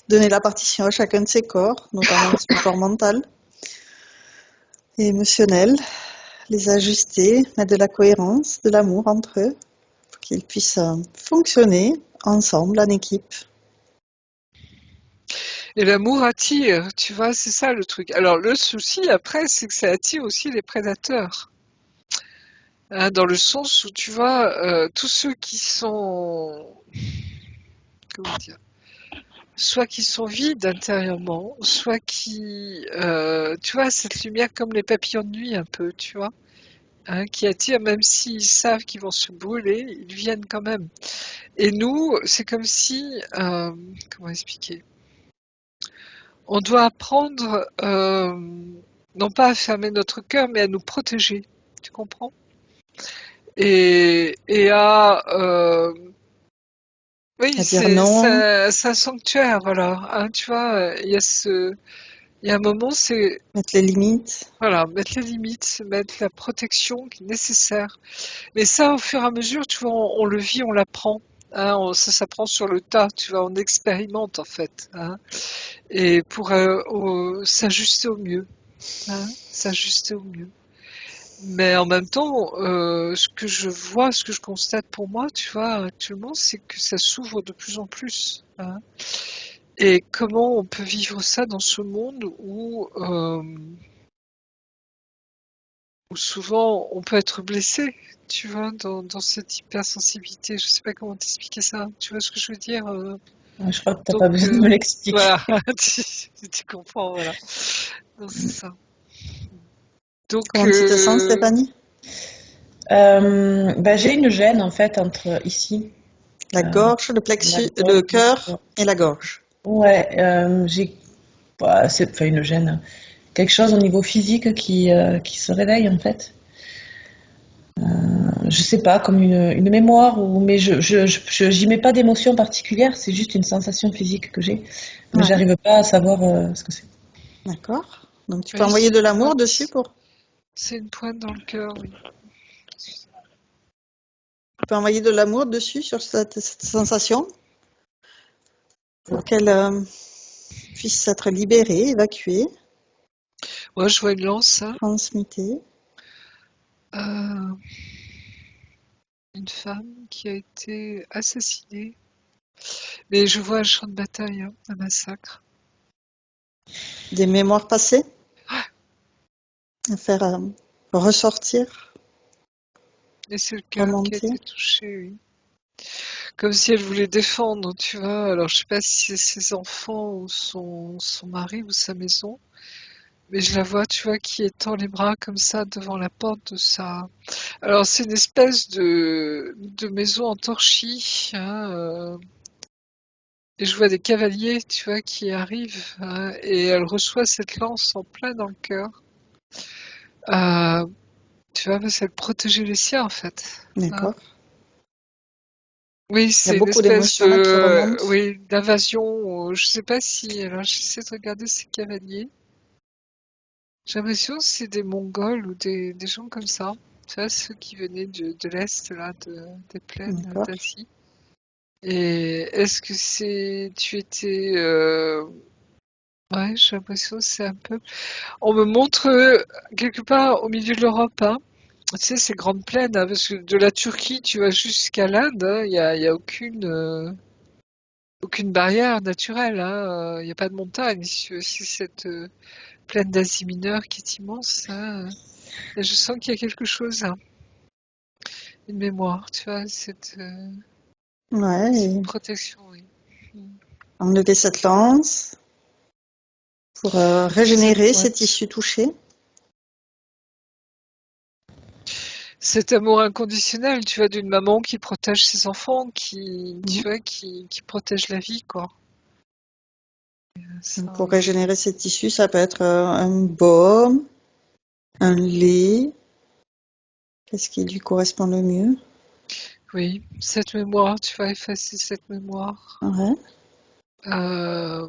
donner la partition à chacun de ses corps, notamment son corps mental et émotionnel, les ajuster, mettre de la cohérence, de l'amour entre eux, pour qu'ils puissent fonctionner ensemble, en équipe. Et l'amour attire, tu vois, c'est ça le truc. Alors le souci après, c'est que ça attire aussi les prédateurs. Hein, dans le sens où tu vois, tous ceux qui sont, comment dire, soit qui sont vides intérieurement, soit tu vois, cette lumière comme les papillons de nuit un peu, tu vois, hein, qui attirent, même s'ils savent qu'ils vont se brûler, ils viennent quand même. Et nous, c'est comme si, comment expliquer? On doit apprendre, non pas à fermer notre cœur, mais à nous protéger. Tu comprends? Et oui, À dire non, c'est un sanctuaire, voilà. Hein, tu vois, il y a un moment, c'est mettre les limites. voilà, mettre les limites, mettre la protection qui est nécessaire. Mais ça, au fur et à mesure, tu vois, on le vit, on l'apprend. Hein, ça s'apprend sur le tas, tu vois, on expérimente en fait, hein, et pour s'ajuster au mieux, hein, s'ajuster au mieux. Mais en même temps, ce que je vois, ce que je constate pour moi, tu vois, actuellement, c'est que ça s'ouvre de plus en plus, hein. Et comment on peut vivre ça dans ce monde où souvent on peut être blessé, tu vois, dans cette hypersensibilité. Je sais pas comment t'expliquer ça. Tu vois ce que je veux dire? Je crois que t'as Donc pas besoin de me l'expliquer. voilà, tu comprends, voilà. Non, c'est ça. Donc Comment tu te sens, Stéphanie? J'ai une gêne en fait entre ici, La euh, gorge, le la plexus, le gorge, cœur et la gorge. Ouais, j'ai c'est enfin une gêne, quelque chose au niveau physique qui se réveille en fait. Je sais pas, comme une mémoire, mais j'y mets pas d'émotion particulière, c'est juste une sensation physique que j'ai, mais Ouais, j'arrive pas à savoir ce que c'est. d'accord. Donc tu peux Oui, envoyer c'est de une l'amour dessus pointe. pour. C'est une pointe dans le cœur, oui. Tu peux envoyer de l'amour dessus sur cette sensation pour qu'elle puisse être libérée, évacuée, Moi, je vois une lance, hein. transmutée. Euh, une femme qui a été assassinée. Mais je vois un champ de bataille, hein, un massacre. Des mémoires passées à faire ressortir, Et c'est le cœur qui a remonter. été touché, oui. Comme si elle voulait défendre, tu vois. Alors, je sais pas si c'est ses enfants ou son mari ou sa maison. Mais je la vois, tu vois, qui étend les bras comme ça devant la porte de sa... Alors, c'est une espèce de maison en torchis, hein, et je vois des cavaliers, tu vois, qui arrivent, hein, et elle reçoit cette lance en plein dans le cœur. Euh, tu vois, parce qu'elle protégeait les siens, en fait. Hein. D'accord. Oui, Il y a c'est une beaucoup espèce d'émotions là qui de, remontent. oui, d'invasion. Je sais pas si, alors j'essaie de regarder ces cavaliers. J'ai l'impression que c'est des Mongols ou des gens comme ça. Tu vois, ceux qui venaient de l'Est, là, des plaines D'accord. d'Asie. Et est-ce que tu étais, ouais, j'ai l'impression que c'est un peu, on me montre quelque part au milieu de l'Europe, hein. Tu sais, ces grandes plaines, hein, parce que de la Turquie, tu vas jusqu'à l'Inde, hein, y a aucune barrière naturelle, hein. Il n'y a pas de montagne. C'est cette plaine d'Asie mineure qui est immense, hein. Et je sens qu'il y a quelque chose, hein, une mémoire, tu vois, Ouais, cette et protection, oui. Mm. enlever cette lance pour Cette régénérer ces pointe. tissus touchés. Cet amour inconditionnel, tu vois, d'une maman qui protège ses enfants, tu Mhm. vois, qui protège la vie, quoi. Ça, Donc, pour régénérer ces tissus, ça peut être un baume, un lait. Qu'est-ce qui lui correspond le mieux? oui, cette mémoire, tu vas effacer cette mémoire. Ouais, Euh,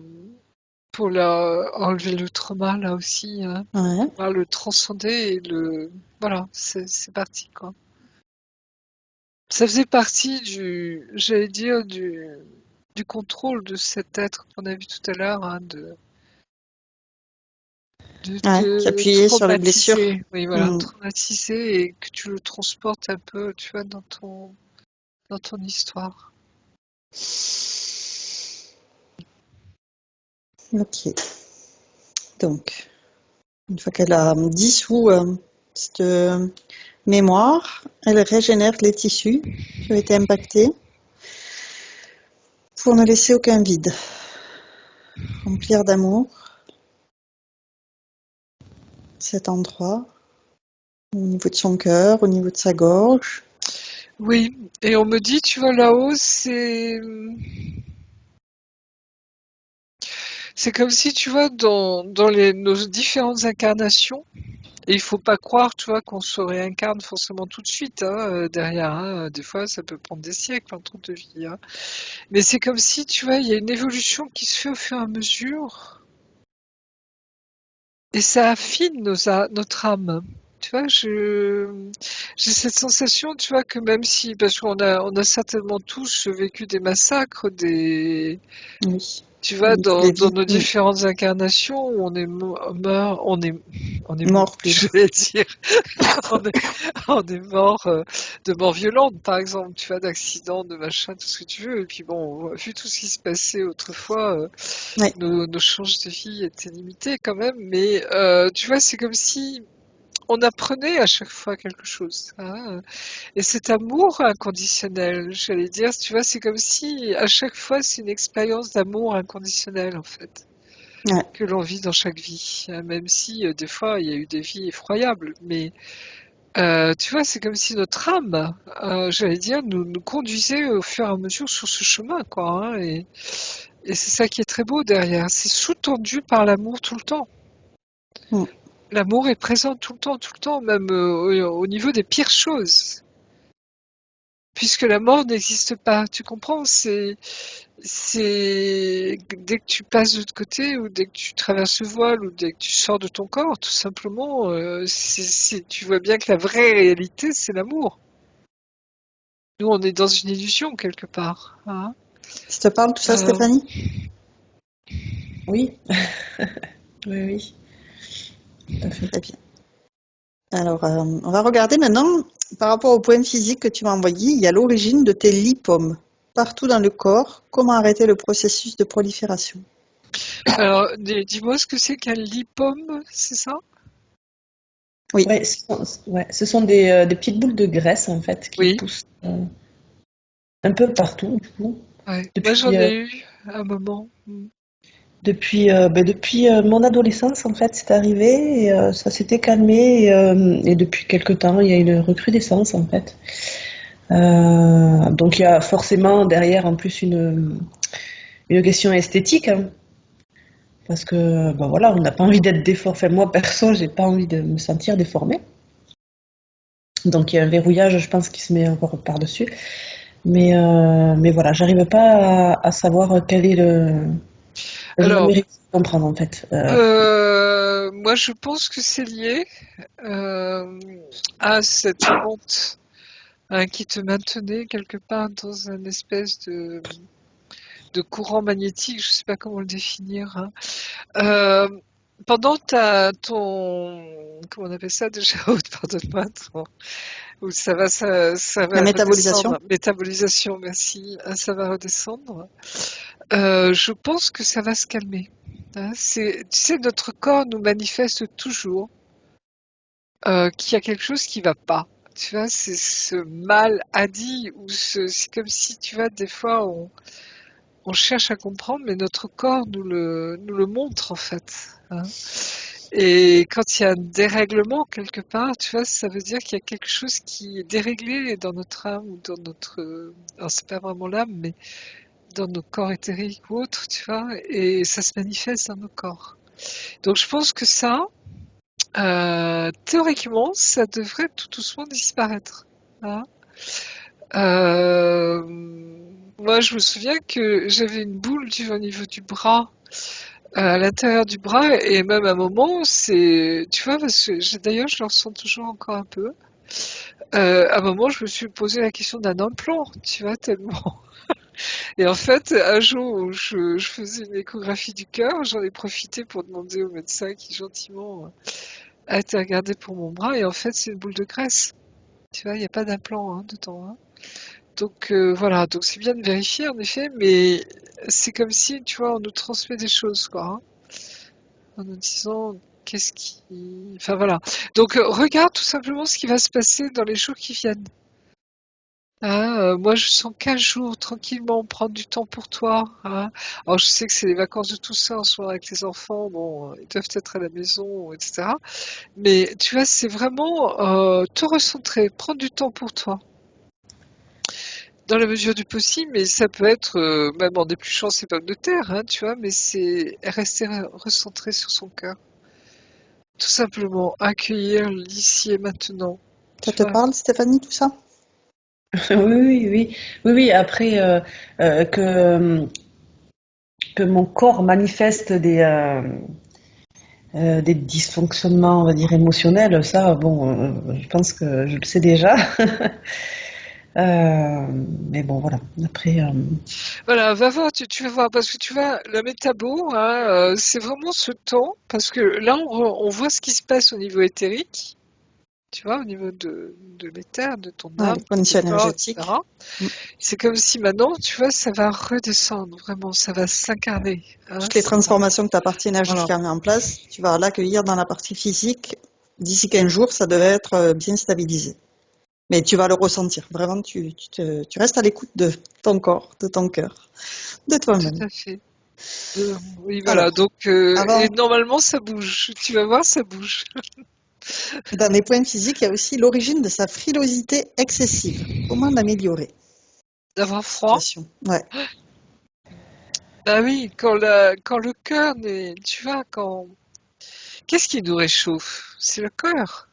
pour enlever le trauma, là aussi, hein. ouais. Pouvoir le transcender et voilà, c'est parti, quoi. Ça faisait partie j'allais dire, du contrôle de cet être qu'on a vu tout à l'heure, hein, de Ouais, te s'appuyer sur les blessures. traumatiser, oui, voilà, Hmm. traumatiser et que tu le transportes un peu, tu vois, dans ton histoire. Ok. Donc, une fois qu'elle a dissous cette mémoire, elle régénère les tissus qui ont été impactés pour ne laisser aucun vide. Remplir d'amour cet endroit au niveau de son cœur, au niveau de sa gorge. Oui, et on me dit, tu vois, là-haut, c'est comme si, tu vois, dans nos différentes incarnations, et il faut pas croire, tu vois, qu'on se réincarne forcément tout de suite, hein, derrière, hein. Des fois, ça peut prendre des siècles, un truc de vie, hein. Mais c'est comme si, tu vois, il y a une évolution qui se fait au fur et à mesure, et ça affine notre âme. Tu vois, j'ai cette sensation, tu vois, que même si, parce on a certainement tous vécu des massacres, Oui, tu vois, vécu des dans vies. nos différentes incarnations, où on est mort, Mort plutôt. je vais dire. On est, on est mort de mort violente, par exemple, tu vois, d'accident, de machin, tout ce que tu veux. Et puis bon, vu tout ce qui se passait autrefois, Oui, nos chances de vie étaient limitées quand même. Mais tu vois, c'est comme si on apprenait à chaque fois quelque chose, hein. Et cet amour inconditionnel, j'allais dire, tu vois, c'est comme si à chaque fois c'est une expérience d'amour inconditionnel en fait, ouais. que l'on vit dans chaque vie, hein. Même si des fois il y a eu des vies effroyables, mais tu vois, c'est comme si notre âme, j'allais dire, nous conduisait au fur et à mesure sur ce chemin, quoi, hein. Et c'est ça qui est très beau derrière. C'est sous-tendu par l'amour tout le temps. Mm. L'amour est présent tout le temps, même au niveau des pires choses. Puisque la mort n'existe pas, tu comprends? C'est dès que tu passes de l'autre côté, ou dès que tu traverses le voile, ou dès que tu sors de ton corps, tout simplement, tu vois bien que la vraie réalité, c'est l'amour. Nous, on est dans une illusion quelque part, hein. Ça te parle tout ça, Euh, Stéphanie? Oui, oui, oui, tout à fait. Très bien. Alors, on va regarder maintenant, par rapport au point physique que tu m'as envoyé, il y a l'origine de tes lipomes. Partout dans le corps, comment arrêter le processus de prolifération? alors, dis-moi ce que c'est qu'un lipome, c'est ça? Oui, Ouais, ce sont des petites boules de graisse en fait qui Oui, poussent un peu partout du coup. ouais. Moi, j'en Depuis, ai eu un moment. depuis mon adolescence en fait c'est arrivé et ça s'était calmé et depuis quelque temps il y a une recrudescence en fait. Donc il y a forcément derrière en plus une question esthétique, hein, parce que ben voilà, on n'a pas envie d'être déformé. Enfin, moi perso, j'ai pas envie de me sentir déformée. Donc il y a un verrouillage, je pense, qui se met encore par-dessus. Mais voilà, j'arrive pas à savoir quel est le. J'ai Alors, jamais réussi à comprendre en fait. moi, je pense que c'est lié euh, à cette honte, hein, qui te maintenait quelque part dans un espèce de courant magnétique, je sais pas comment le définir, hein. Euh, Pendant comment on appelle ça déjà? Pardonne-moi, où ça la va métabolisation. redescendre. Métabolisation, merci. Ah, ça va redescendre. Je pense que ça va se calmer, hein. Tu sais, notre corps nous manifeste toujours qu'il y a quelque chose qui va pas. Tu vois, c'est ce mal dit, ou c'est comme si, tu vois, des fois, on cherche à comprendre, mais notre corps nous le montre, en fait, hein. Et quand il y a un dérèglement quelque part, tu vois, ça veut dire qu'il y a quelque chose qui est déréglé dans notre âme, ou dans alors c'est pas vraiment l'âme, mais dans nos corps éthériques ou autres, tu vois, et ça se manifeste dans nos corps. Donc je pense que ça, théoriquement, ça devrait tout doucement disparaître, hein. Euh, Moi, je me souviens que j'avais une boule au niveau du bras, à l'intérieur du bras, et même à un moment, tu vois, parce que d'ailleurs, je le ressens toujours encore un peu. À un moment, je me suis posé la question d'un implant, tu vois, tellement. Et en fait, un jour où je faisais une échographie du cœur, j'en ai profité pour demander au médecin qui gentiment a été regardé pour mon bras, et en fait, c'est une boule de graisse. Tu vois, il n'y a pas d'implant, hein, dedans, hein. Donc voilà, donc c'est bien de vérifier en effet, mais c'est comme si, tu vois, on nous transmet des choses, quoi, hein, en nous disant qu'est-ce qui... Enfin voilà. Donc regarde tout simplement ce qui va se passer dans les jours qui viennent. Hein, moi, je sens 15 jours tranquillement, prendre du temps pour toi, hein. Alors, je sais que c'est les vacances de Toussaint en ce moment avec les enfants, bon, ils doivent être à la maison, etc. Mais tu vois, c'est vraiment te recentrer, prendre du temps pour toi, dans la mesure du possible, mais ça peut être, même en épluchant ses pommes de terre, hein, tu vois, mais c'est rester recentré sur son cœur. Tout simplement, accueillir l'ici et maintenant, Ça tu te vois. parle, Stéphanie, tout ça? Oui, oui, oui, oui, oui. Après que mon corps manifeste des dysfonctionnements, on va dire émotionnels, ça, bon, je pense que je le sais déjà. Mais bon, voilà. Après, Voilà, va voir, tu vas voir, parce que tu vois, la métabo, hein, c'est vraiment ce temps, parce que là, on voit ce qui se passe au niveau éthérique, tu vois, au niveau de l'éther, de ton Ouais, âme, les de ton conditions corps, énergétiques. etc. Mm. C'est comme si maintenant, tu vois, ça va redescendre, vraiment, ça va s'incarner, hein, Toutes les ça va. transformations que ta partie Voilà. énergétique a mis en place, tu vas l'accueillir dans la partie physique. D'ici 15 jours, ça devait être bien stabilisé. Mais tu vas le ressentir. Vraiment, tu restes à l'écoute de ton corps, de ton cœur, de Tout toi-même. à fait. Oui, voilà. Alors, Donc, et avant, normalement, ça bouge. Tu vas voir, ça bouge. dans les points physiques, il y a aussi l'origine de sa frilosité excessive. Comment l'améliorer, D'avoir cette froid. situation? Ouais. Ah oui, quand le cœur n'est, tu vois, qu'est-ce qui nous réchauffe? C'est le cœur.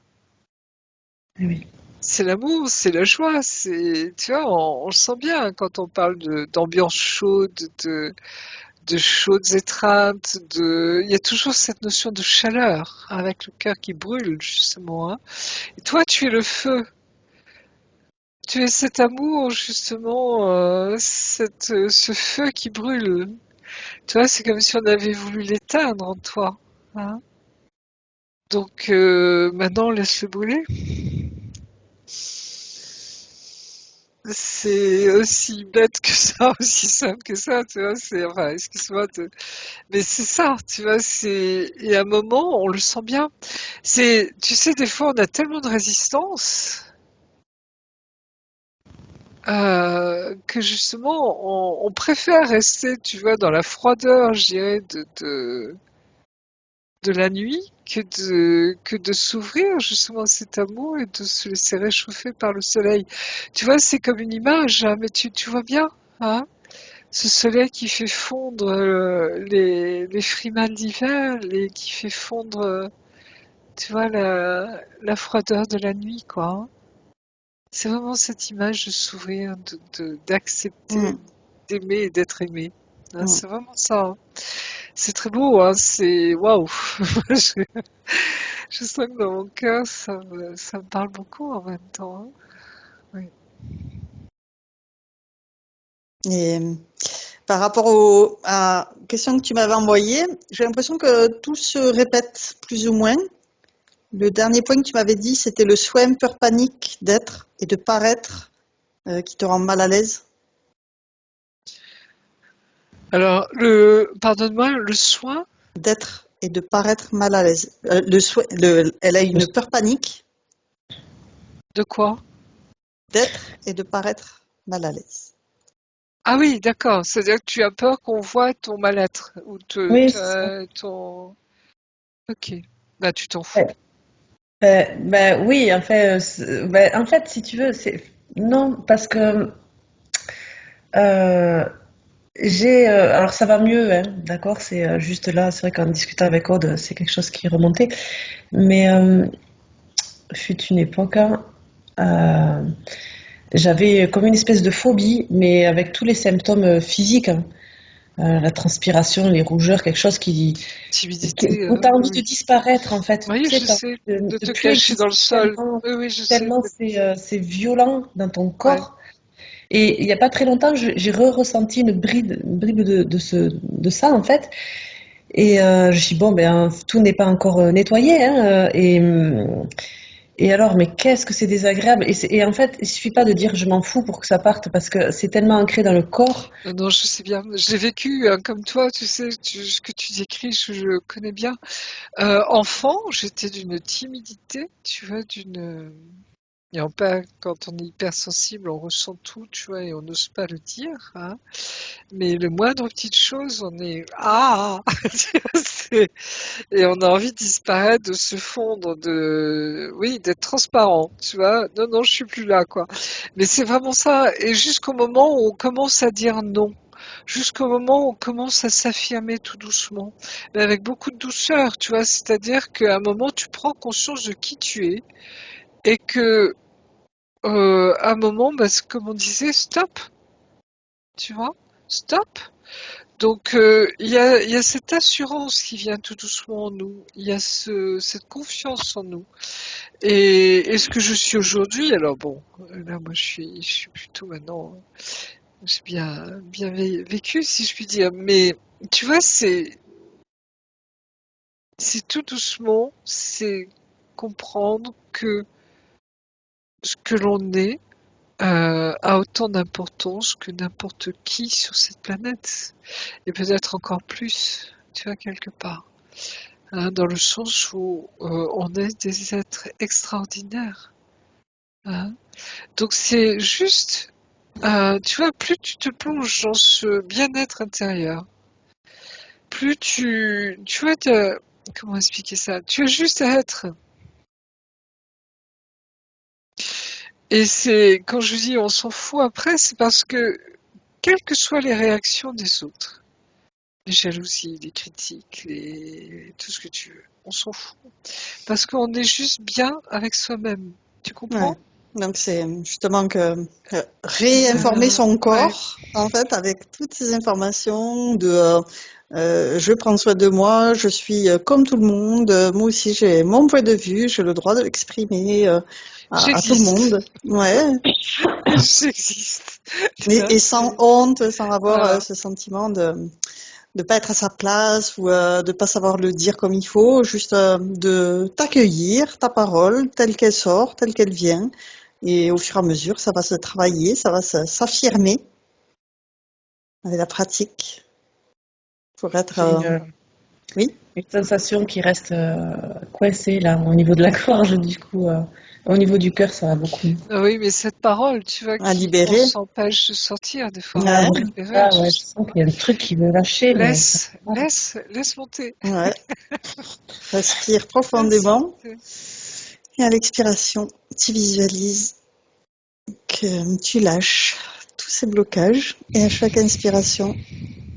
Oui. C'est l'amour, c'est la joie, tu vois, on le sent bien quand on parle d'ambiance chaude, de chaudes étreintes, il y a toujours cette notion de chaleur avec le cœur qui brûle, justement, hein. Et toi, tu es le feu. Tu es cet amour, justement, ce feu qui brûle. Tu vois, c'est comme si on avait voulu l'éteindre en toi, hein. Donc, maintenant, laisse-le brûler. C'est aussi bête que ça, aussi simple que ça, tu vois. Enfin, excuse-moi, mais c'est ça, tu vois. Et à un moment, on le sent bien. Tu sais, des fois, on a tellement de résistance que justement, on préfère rester, tu vois, dans la froideur, je dirais, de la nuit que de s'ouvrir justement à cet amour et de se laisser réchauffer par le soleil. Tu vois, c'est comme une image, hein, mais tu vois bien, hein, ce soleil qui fait fondre les frimas d'hiver et qui fait fondre, tu vois, la froideur de la nuit, quoi, hein. C'est vraiment cette image de s'ouvrir, d'accepter, Mm, d'aimer et d'être aimé, hein, mm. c'est vraiment ça, hein. C'est très beau, hein, c'est waouh! je, je sens que dans mon cœur, ça me parle beaucoup en même temps, hein. Oui. Et par rapport à la question que tu m'avais envoyée, j'ai l'impression que tout se répète plus ou moins. Le dernier point que tu m'avais dit, c'était le souhait, peur, panique d'être et de paraître qui te rend mal à l'aise. Alors, pardonne-moi, le soin D'être et de paraître mal à l'aise. Elle a une peur panique de quoi? d'être et de paraître mal à l'aise. Ah oui, d'accord. C'est-à-dire que tu as peur qu'on voit ton mal-être ou Oui, c'est ça. ton. Ok. Bah, tu t'en fous. Ouais. Oui, en fait, si tu veux, c'est non, parce que euh, alors ça va mieux, hein, d'accord, c'est juste là, c'est vrai qu'en discutant avec Aude, c'est quelque chose qui remontait, mais fut une époque, hein, euh, j'avais comme une espèce de phobie, mais avec tous les symptômes physiques, hein. La transpiration, les rougeurs, quelque chose Timidité, où tu as oui, envie de oui. disparaître, en fait. Oui, Tu sais, je tu as sais. envie De de te plus cacher dans le exister sol. tellement, Oui, oui, je sais. tellement c'est violent dans ton Ouais. corps. Et il n'y a pas très longtemps, j'ai ressenti une bribe de ça, en fait. Et je me suis dit, bon, ben, tout n'est pas encore nettoyé, hein, et alors, mais qu'est-ce que c'est désagréable. Et en fait, il suffit pas de dire je m'en fous pour que ça parte, parce que c'est tellement ancré dans le corps. Non, non, je sais bien. Je l'ai vécu hein, comme toi, tu sais, ce que tu décris, je connais bien. Enfant, j'étais d'une timidité, tu vois, et quand on est hypersensible, on ressent tout, tu vois, et on n'ose pas le dire, hein. Mais le moindre petite chose, on est tu vois, et on a envie de disparaître, de se fondre, oui, d'être transparent, tu vois. Non, non, je suis plus là, quoi. Mais c'est vraiment ça. Et jusqu'au moment où on commence à dire non. Jusqu'au moment où on commence à s'affirmer tout doucement, mais avec beaucoup de douceur, tu vois. C'est-à-dire qu'à un moment, tu prends conscience de qui tu es et que, à un moment, bah, c'est comme on disait, stop, tu vois. Stop. Donc, il y a cette assurance qui vient tout doucement en nous. Il y a cette confiance en nous. Et ce que je suis aujourd'hui, alors bon, là, moi, je suis plutôt maintenant, j'ai bien vécu, si je puis dire. Mais tu vois, c'est tout doucement, c'est comprendre que ce que l'on est a autant d'importance que n'importe qui sur cette planète. Et peut-être encore plus, tu vois, quelque part. Hein, dans le sens où on est des êtres extraordinaires, hein. Donc c'est juste, tu vois, plus tu te plonges dans ce bien-être intérieur, plus tu vois, comment expliquer ça? Tu as juste à être. Et c'est quand je dis on s'en fout après, c'est parce que quelles que soient les réactions des autres, les jalousies, les critiques, tout ce que tu veux. On s'en fout. Parce qu'on est juste bien avec soi-même. Tu comprends? Ouais. Donc c'est justement que réinformer son Ouais. corps, en fait, avec toutes ces informations de je prends soin de moi, je suis comme tout le monde, moi aussi j'ai mon point de vue, j'ai le droit de l'exprimer à tout le J'existe. monde. Ouais. J'existe. Là, Et sans honte, sans avoir voilà. ce sentiment de pas être à sa place ou de pas savoir le dire comme il faut, juste de t'accueillir, ta parole, telle qu'elle sort, telle qu'elle vient. Et au fur et à mesure, ça va se travailler, ça va s'affirmer avec la pratique pour être... J'ai oui, une sensation qui reste coincée là au niveau de la gorge, du coup, au niveau du cœur, ça va beaucoup mieux. Ah oui, mais cette parole, tu vois, à qu'on libérer. s'empêche de sortir des fois. Ah, Ouais, Libérer, là, ouais, je sens qu'il y a un truc qui veut lâcher, mais ça laisse, fait mal. laisse monter. ouais. Respire Laisse profondément. monter. Et à l'expiration, tu visualises que tu lâches tous ces blocages. Et à chaque inspiration,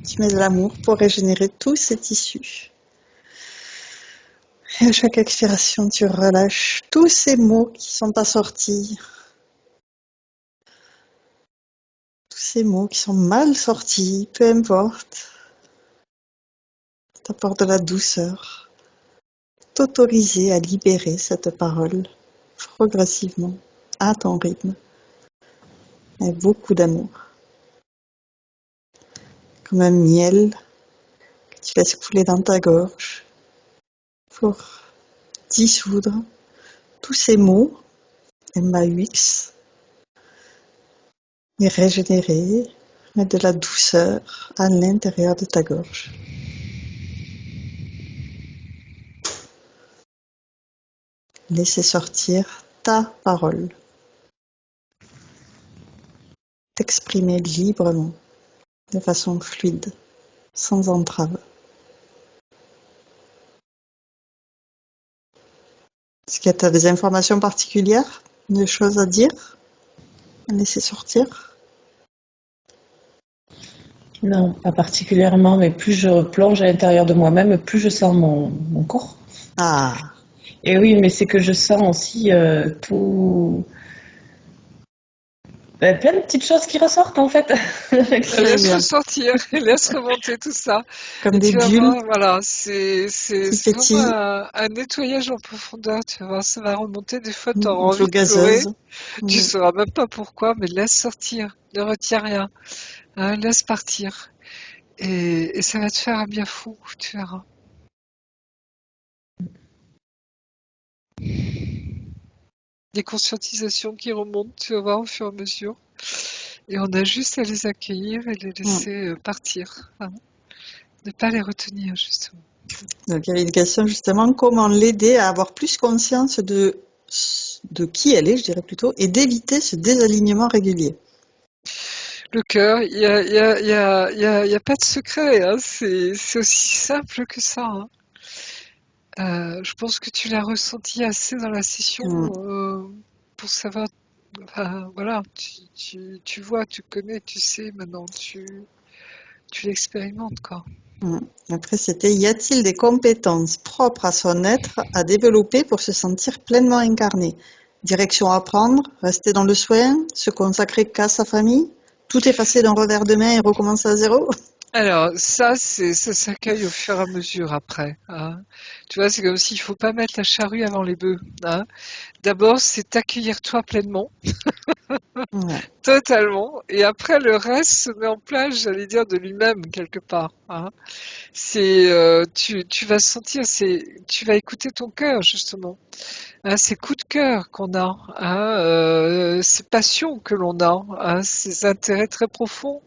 tu mets de l'amour pour régénérer tous ces tissus. Et à chaque expiration, tu relâches tous ces mots qui sont pas sortis, tous ces mots qui sont mal sortis, peu importe. T'apportes de la douceur, t'autoriser à libérer cette parole progressivement, à ton rythme, avec beaucoup d'amour. Comme un miel que tu laisses couler dans ta gorge pour dissoudre tous ces mots, MAUX, et régénérer, mettre de la douceur à l'intérieur de ta gorge. Laissez sortir ta parole. T'exprimer librement, de façon fluide, sans entrave. Est-ce que tu as des informations particulières, des choses à dire, à laisser sortir? Non, pas particulièrement, mais plus je plonge à l'intérieur de moi-même, plus je sens mon corps. Ah, Et oui, mais c'est que je sens aussi tout, plein de petites choses qui ressortent en fait. très Laisse bien. ressortir, laisse remonter tout ça. Comme Et des tu vas bulles voir, voilà, c'est qui vraiment pétillent, un nettoyage en profondeur. Tu vas voir, ça va remonter. Des fois, tu auras de envie l'eau de pleurer. gazeuse. Tu Mm. sauras même pas pourquoi, mais laisse sortir. Ne retiens rien. Hein, laisse partir. Et ça va te faire un bien fou, tu verras. Des conscientisations qui remontent, tu vas voir au fur et à mesure. Et on a juste à les accueillir et les Mm. laisser partir. Hein. Ne pas les retenir, justement. Donc il y avait une question justement, comment l'aider à avoir plus conscience de qui elle est, je dirais plutôt, et d'éviter ce désalignement régulier. Le cœur, il y a pas de secret, hein. C'est aussi simple que ça. Hein. Je pense que tu l'as ressenti assez dans la session Mm. pour savoir. Enfin, voilà, tu vois, tu connais, tu sais maintenant, tu l'expérimentes, quoi. Mm. Après, c'était, y a-t-il des compétences propres à son être à développer pour se sentir pleinement incarné? Direction à prendre, rester dans le soin, se consacrer qu'à sa famille, tout effacer d'un revers de main et recommencer à zéro? Alors, ça s'accueille au fur et à mesure après. Hein. Tu vois, c'est comme s'il faut pas mettre la charrue avant les bœufs. Hein. D'abord, c'est t'accueillir toi pleinement. Ouais. Totalement. Et après, le reste se met en place, j'allais dire, de lui-même, quelque part. Hein. Tu vas sentir, tu vas écouter ton cœur, justement. Hein, ces coups de cœur qu'on a, hein, ces passions que l'on a, hein, ces intérêts très profonds.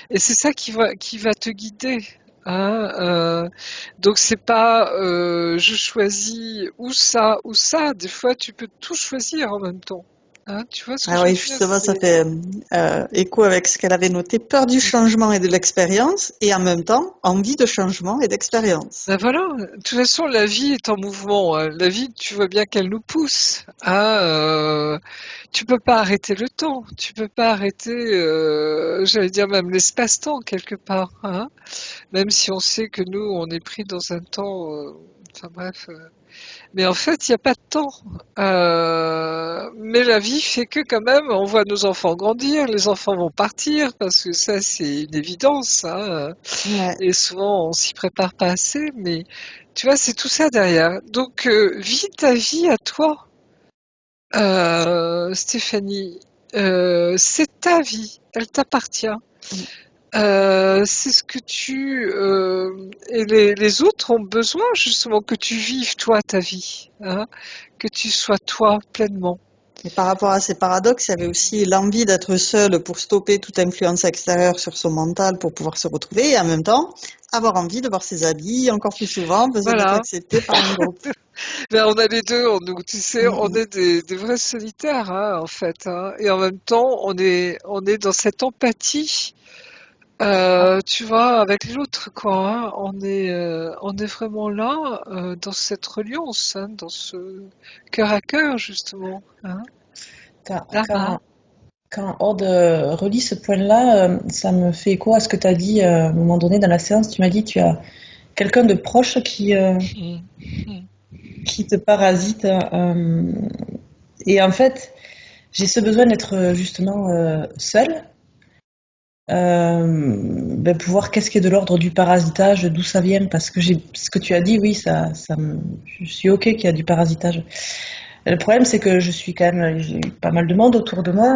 Et c'est ça qui va te guider. Hein, donc c'est pas je choisis ou ça ou ça. Des fois tu peux tout choisir en même temps. Hein, tu vois ce que Ah je veux oui, dire? justement, ça fait écho avec ce qu'elle avait noté, peur du changement et de l'expérience, et en même temps, envie de changement et d'expérience. Ben voilà, de toute façon, la vie est en mouvement, hein. La vie, tu vois bien qu'elle nous pousse. Hein, tu peux pas arrêter le temps, tu peux pas arrêter, j'allais dire même l'espace-temps quelque part. Hein, même si on sait que nous, on est pris dans un temps. Enfin bref. Mais en fait, il n'y a pas de temps. Mais la vie fait que quand même, on voit nos enfants grandir, les enfants vont partir, parce que ça, c'est une évidence. Hein. Ouais. Et souvent, on s'y prépare pas assez. Mais tu vois, c'est tout ça derrière. Donc, vis ta vie à toi, Stéphanie. C'est ta vie, elle t'appartient. C'est ce que et les autres ont besoin justement que tu vives toi ta vie, hein, que tu sois toi pleinement. Et par rapport à ces paradoxes, il y avait aussi l'envie d'être seul pour stopper toute influence extérieure sur son mental pour pouvoir se retrouver, et en même temps, avoir envie de voir ses habits encore plus souvent, besoin d'être Voilà. accepté par un groupe. Ben, on a les deux, tu sais, on Mm, est des vrais solitaires, hein, en fait, hein, et en même temps, on est dans cette empathie, tu vois, avec l'autre, quoi. Hein. On est vraiment là, dans cette reliance, hein, dans ce cœur à cœur, justement. Hein. Quand, Là, hein. quand, quand Aude relie ce point-là, ça me fait écho à ce que tu as dit à un moment donné dans la séance. Tu m'as dit tu as quelqu'un de proche Mm. Mm. qui te parasite. Et en fait, j'ai ce besoin d'être justement seule, pour voir qu'est-ce qui est de l'ordre du parasitage, d'où ça vient, parce que ce que tu as dit, oui, je suis ok qu'il y a du parasitage. Le problème, c'est que j'ai eu pas mal de monde autour de moi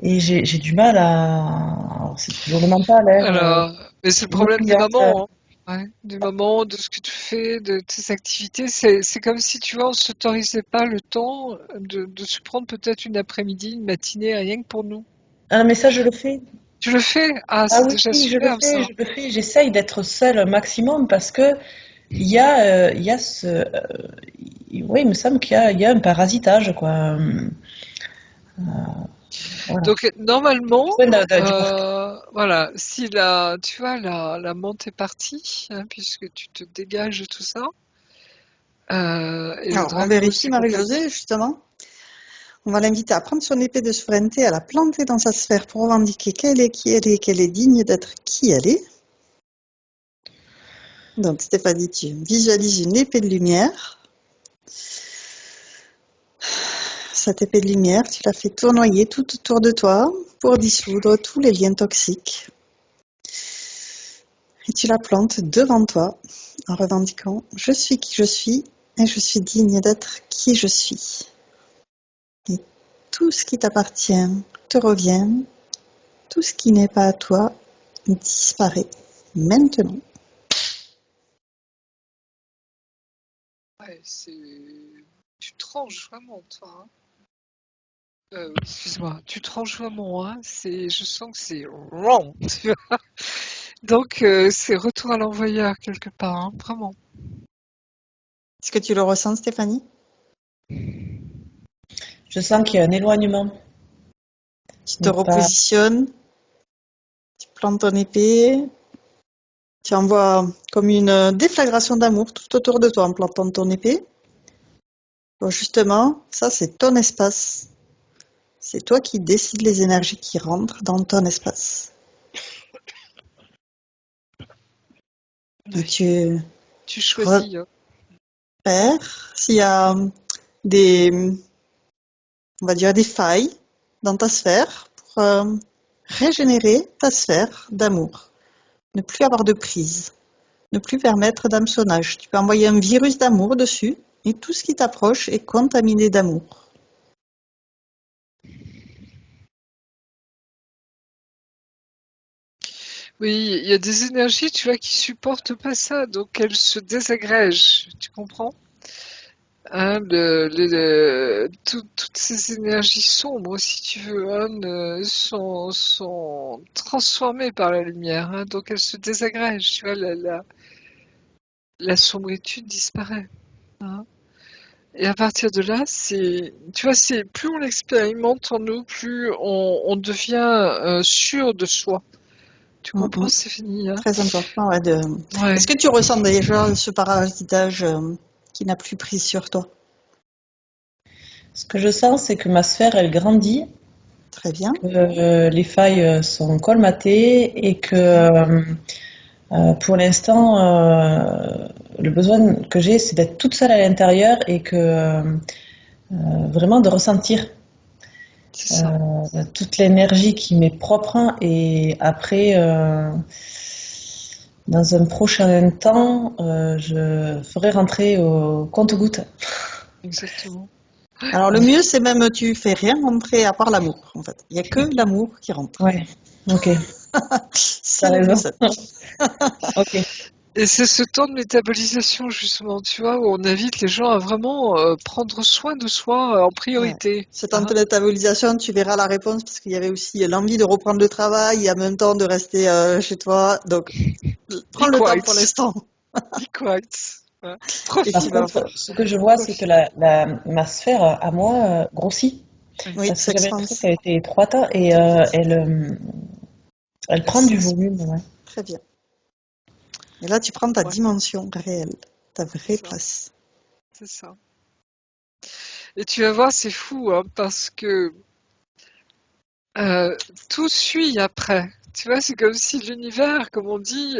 et j'ai du mal alors, c'est toujours le mental, hein, Alors, mais c'est le une problème des cliente, mamans, hein. Ouais, des mamans, de ce que tu fais, de tes activités. C'est comme si, tu vois, on s'autorisait pas le temps de se prendre peut-être une après-midi, une matinée, rien que pour nous. ah, mais ça, je le fais. Tu le fais? Ah, Ah c'est oui, déjà oui, je le superbe, fais, ça. je le fais. J'essaye d'être seule un maximum parce que il y a oui, il me semble il y a un parasitage, quoi. Voilà. Donc, normalement, Besoin du partage. voilà, si tu vois, la menthe est partie, hein, puisque tu te dégages de tout ça, et le Alors, on dragon vérifie aussi complètement. Marie-Josée, justement. On va l'inviter à prendre son épée de souveraineté, à la planter dans sa sphère pour revendiquer qu'elle est qui elle est, qu'elle est digne d'être qui elle est. Donc, Stéphanie, tu visualises une épée de lumière. Cette épée de lumière, tu la fais tournoyer tout autour de toi pour dissoudre tous les liens toxiques. Et tu la plantes devant toi en revendiquant « Je suis qui je suis et je suis digne d'être qui je suis ». Et tout ce qui t'appartient te revient, tout ce qui n'est pas à toi disparaît maintenant. Ouais, tu tranches vraiment, toi. Hein. Excuse-moi, tu tranches vraiment. Hein. Je sens que c'est wrong. Tu vois. Donc, c'est retour à l'envoyeur quelque part, hein, vraiment. Est-ce que tu le ressens, Stéphanie? Je sens qu'il y a un éloignement, Tu te mais pas. repositionnes, tu plantes ton épée, tu envoies comme une déflagration d'amour tout autour de toi en plantant ton épée. Bon, justement, ça c'est ton espace. C'est toi qui décides les énergies qui rentrent dans ton espace. Et Ouais. tu Tu choisis. Hein. repères s'il y a des, on va dire des failles dans ta sphère pour régénérer ta sphère d'amour. Ne plus avoir de prise. Ne plus permettre d'hameçonnage. Tu peux envoyer un virus d'amour dessus et tout ce qui t'approche est contaminé d'amour. Oui, il y a des énergies, tu vois, qui supportent pas ça, donc elles se désagrègent. Tu comprends? Hein, toutes ces énergies sombres, si tu veux, hein, sont transformées par la lumière, hein, donc elles se désagrègent. Tu vois, la sombritude disparaît. Hein. Et à partir de là, tu vois, c'est plus on l'expérimente en nous, plus on devient sûr de soi. Tu comprends, Mhm. Stéphanie, hein? Très important. Ouais. Est-ce que tu ressens déjà ce parasitage qui n'a plus pris sur toi? Ce que je sens, c'est que ma sphère, elle grandit, Très bien. que les failles sont colmatées et que pour l'instant, le besoin que j'ai, c'est d'être toute seule à l'intérieur et que vraiment de ressentir C'est ça. toute l'énergie qui m'est propre hein, et après, dans un prochain temps, je ferai rentrer au compte-gouttes. Exactement. Alors le mieux, c'est même tu fais rien rentrer à part l'amour, en fait. Il n'y a que l'amour qui rentre. Ouais, ok, C'est t'as le plus raison. simple. Ok, Et c'est ce temps de métabolisation, justement, tu vois, où on invite les gens à vraiment prendre soin de soi en Ouais. priorité. Ce temps Hein. de métabolisation, tu verras la réponse parce qu'il y avait aussi l'envie de reprendre le travail et en même temps de rester chez toi. Donc, Be prends le temps pour quiet. l'instant Be quiet. Hein. et par tu vas Profite. voir. contre, ce que je vois, c'est que Profite. ma sphère à moi grossit. Oui. Oui, Parce que j'avais l'impression s'expanse. qu'elle était étroite et elle prend du volume. Ouais. Très bien. Et là, tu prends ta Ouais, dimension réelle, ta vraie c'est ça. place. C'est ça. Et tu vas voir, c'est fou, hein, parce que tout suit après. Tu vois, c'est comme si l'univers, comme on dit,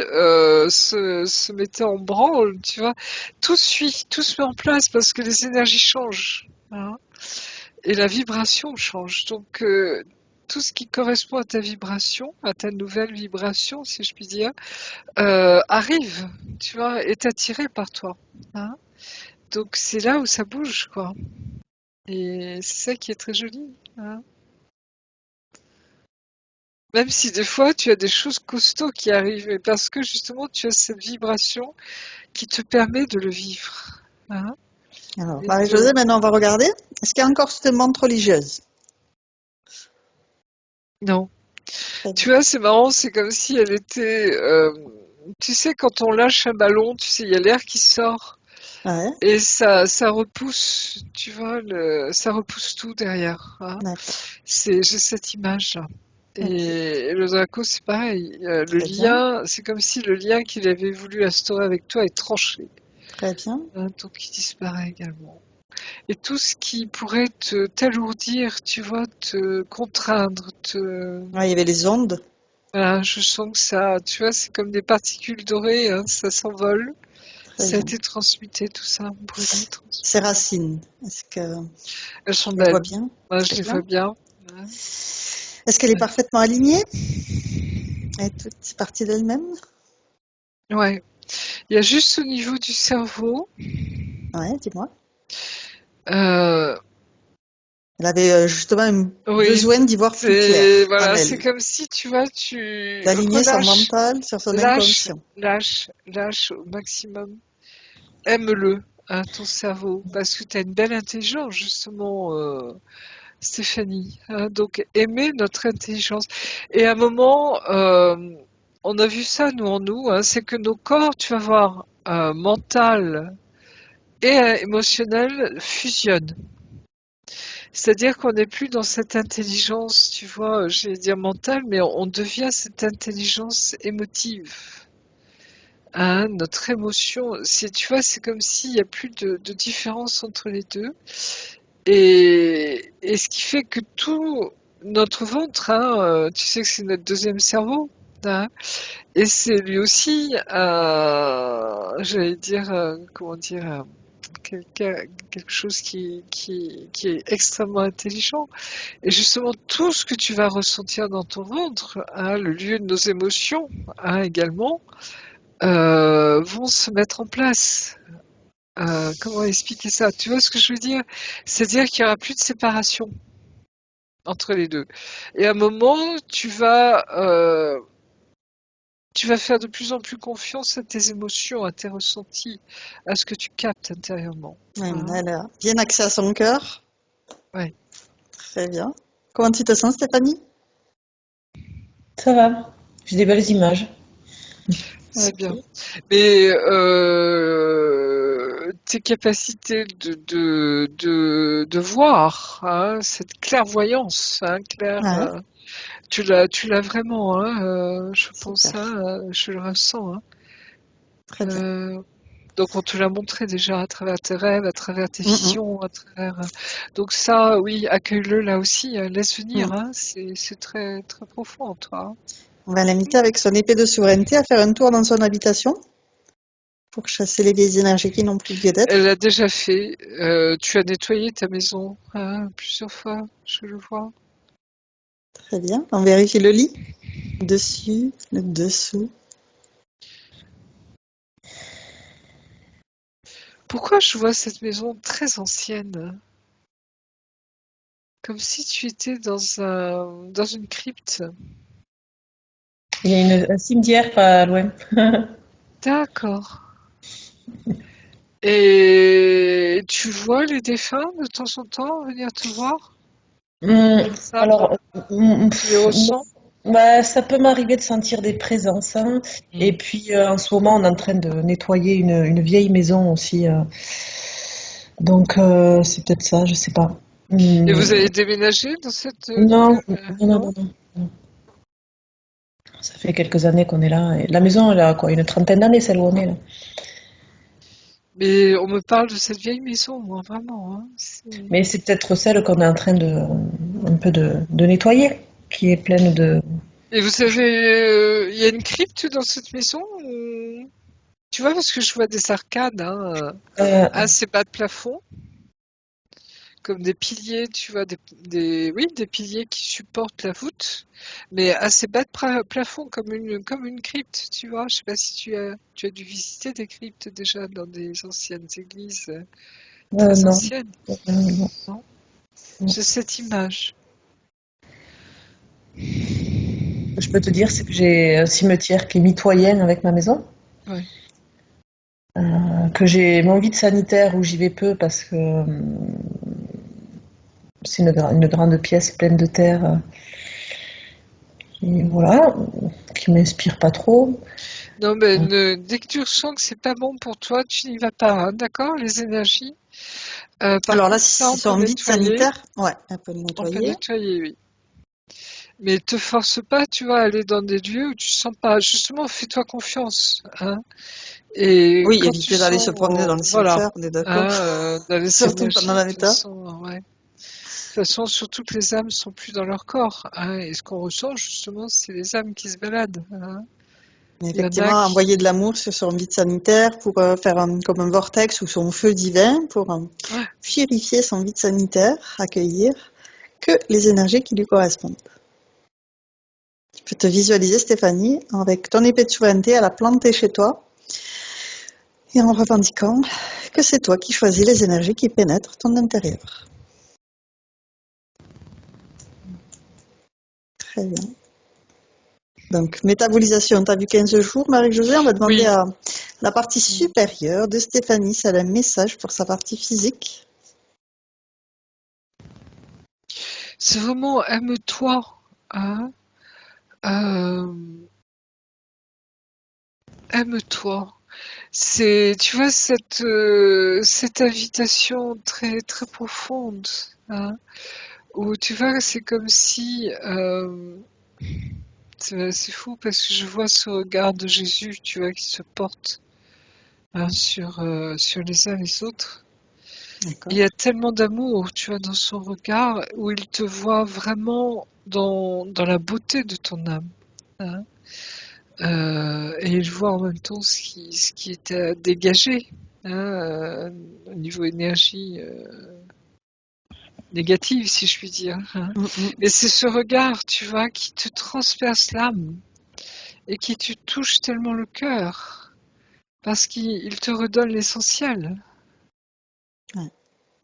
se mettait en branle, tu vois. Tout suit, tout se met en place parce que les énergies changent. Hein, et la vibration change. Donc, tout ce qui correspond à ta vibration, à ta nouvelle vibration, si je puis dire, arrive, tu vois, est attiré par toi. Hein. Donc, c'est là où ça bouge, quoi. Et c'est ça qui est très joli. Hein. Même si des fois tu as des choses costauds qui arrivent, mais parce que justement tu as cette vibration qui te permet de le vivre. Hein, Alors, et Marie-Josée, maintenant, on va regarder. Est-ce qu'il y a encore cette montre religieuse? Non. Très Tu bien. vois, c'est marrant, c'est comme si elle était. Tu sais, quand on lâche un ballon, tu sais, il y a l'air qui sort Ouais, et ça repousse. Tu vois, ça repousse tout derrière. Hein. d'accord. J'ai cette image-là. Ok, Et le Draco, c'est pareil. Le très bien. lien, c'est comme si le lien qu'il avait voulu instaurer avec toi est tranché. Très bien. Hein, donc il disparaît également. Et tout ce qui pourrait t'alourdir, tu vois, te contraindre, Ouais, il y avait les ondes. voilà, je sens que ça, tu vois, c'est comme des particules dorées, hein, ça s'envole. Très Ça a bien. été transmuté, tout ça, brûlé, Ces transmuté. racines, est-ce que Elles sont tu les vois belles. bien? Moi, je Très les bien. vois bien. Hein. Est-ce qu'elle est parfaitement alignée? Elle est toute partie d'elle-même? Ouais. Il y a juste au niveau du cerveau, Ouais, dis-moi. euh, Elle avait justement oui, besoin d'y voir plus c'est clair en voilà, c'est elle, comme si tu vois, tu d'aligner son relâches, mental sur son lâche, inconscient. lâche au maximum. Aime-le, hein, ton cerveau, parce que tu as une belle intelligence, justement, Stéphanie. Hein, donc, aimer notre intelligence. Et à un moment, on a vu ça, nous, en nous, hein, c'est que nos corps, tu vas voir, mental et émotionnel fusionnent. C'est-à-dire qu'on n'est plus dans cette intelligence, tu vois, j'allais dire mentale, mais on devient cette intelligence émotive. Hein, notre émotion, tu vois, c'est comme s'il n'y a plus de différence entre les deux. Et ce qui fait que tout notre ventre, hein, tu sais que c'est notre deuxième cerveau, hein, et c'est lui aussi, j'allais dire, comment dire, quelque chose qui est extrêmement intelligent. Et justement, tout ce que tu vas ressentir dans ton ventre, hein, le lieu de nos émotions, hein, également, vont se mettre en place. Comment expliquer ça? Tu vois ce que je veux dire? C'est-à-dire qu'il n'y aura plus de séparation entre les deux. Et à un moment, tu vas faire de plus en plus confiance à tes émotions, à tes ressentis, à ce que tu captes intérieurement. Ouais, Hein. elle a bien accès à son cœur. Ouais, Très bien. Comment tu te sens, Stéphanie? Ça va, j'ai des belles images. c'est Ok. bien. Mais tes capacités de voir, hein, cette clairvoyance, hein, Claire, Ouais, tu l'as vraiment, hein, je pense, super. hein, je le ressens, hein. Très bien. Donc on te l'a montré déjà à travers tes rêves, à travers tes Mm, mm, visions, à travers. Donc ça, oui, accueille-le là aussi, laisse venir, mm. hein, c'est très très profond en toi, hein. On va l'inviter avec son épée de souveraineté à faire un tour dans son habitation pour chasser les vieilles énergies qui n'ont plus lieu Elle d'être. l'a déjà fait. Tu as nettoyé ta maison, hein, plusieurs fois, je le vois. Très bien. On vérifie le lit. Dessus, le dessous. Pourquoi je vois cette maison très ancienne, comme si tu étais dans une crypte. Il y a un cimetière pas loin. D'accord. Et tu vois les défunts de temps en temps venir te voir? Les âmes, Alors, tu les ressens? bah, ça peut m'arriver de sentir des présences, hein. Et Mm. puis, en ce moment, on est en train de nettoyer une vieille maison aussi. Donc, c'est peut-être ça, je sais pas. Et Hum, vous allez déménager dans cette non, nouvelle... non, non, non? non, non. Ça fait quelques années qu'on est là. Et la maison, elle a quoi, une trentaine d'années, celle où on est là. Mais on me parle de cette vieille maison, moi, vraiment, hein. Mais c'est peut-être celle qu'on est en train un peu de nettoyer, qui est pleine de. Et vous avez... Il y a une crypte dans cette maison Tu vois, parce que je vois des arcades, hein, Euh, assez bas de plafond, comme des piliers, tu vois, oui, des piliers qui supportent la voûte, mais assez bas de plafond, comme une crypte, tu vois. Je sais pas si tu as dû visiter des cryptes déjà dans des anciennes églises très non. anciennes, Non, non? non. J'ai cette image. Je peux te dire, c'est que j'ai un cimetière qui est mitoyen avec ma maison, Ouais. que j'ai mon vide sanitaire où j'y vais peu parce que c'est une grande pièce pleine de terre, qui, voilà, qui m'inspire pas trop. Non, mais dès que tu ressens que c'est pas bon pour toi, tu n'y vas pas, hein, d'accord? Les énergies. Par Alors là, contre, si ça, c'est son vide sanitaire, ouais, elle peut le on peut nettoyer. nettoyer, oui. Mais te force pas, tu vois, à aller dans des lieux où tu sens pas. Justement, fais-toi confiance, hein. Et Oui, quand tu éviter d'aller sens, se promener dans le voilà, cimetière, on est d'accord. hein, dans les Surtout pendant énergies, la de toute méta. façon, ouais. De toute façon, surtout que les âmes sont plus dans leur corps, hein. Et ce qu'on ressent, justement, c'est les âmes qui se baladent, hein. Mais Il y en a effectivement, envoyer de l'amour sur son vide sanitaire pour faire comme un vortex ou son feu divin pour ouais, purifier son vide sanitaire, accueillir que les énergies qui lui correspondent. Tu peux te visualiser, Stéphanie, avec ton épée de souveraineté à la planter chez toi et en revendiquant que c'est toi qui choisis les énergies qui pénètrent ton intérieur. Très bien. Donc, métabolisation, tu as vu 15 jours, Marie-Josée. On va demander oui. à la partie supérieure de Stéphanie si elle a un message pour sa partie physique. C'est vraiment aime-toi, hein. Euh, aime-toi. C'est, tu vois, cette invitation très très profonde, hein, où tu vois, c'est comme si, c'est fou parce que je vois ce regard de Jésus, tu vois, qui se porte, hein, sur les uns les autres. Il D'accord. y a tellement d'amour, tu vois, dans son regard, où il te voit vraiment dans la beauté de ton âme, hein. Et il voit en même temps ce qui est dégagé, hein, au niveau énergie négative, si je puis dire, hein. Mm, mm. Mais c'est ce regard, tu vois, qui te transperce l'âme et qui te touche tellement le cœur, parce qu'il te redonne l'essentiel. Ouais.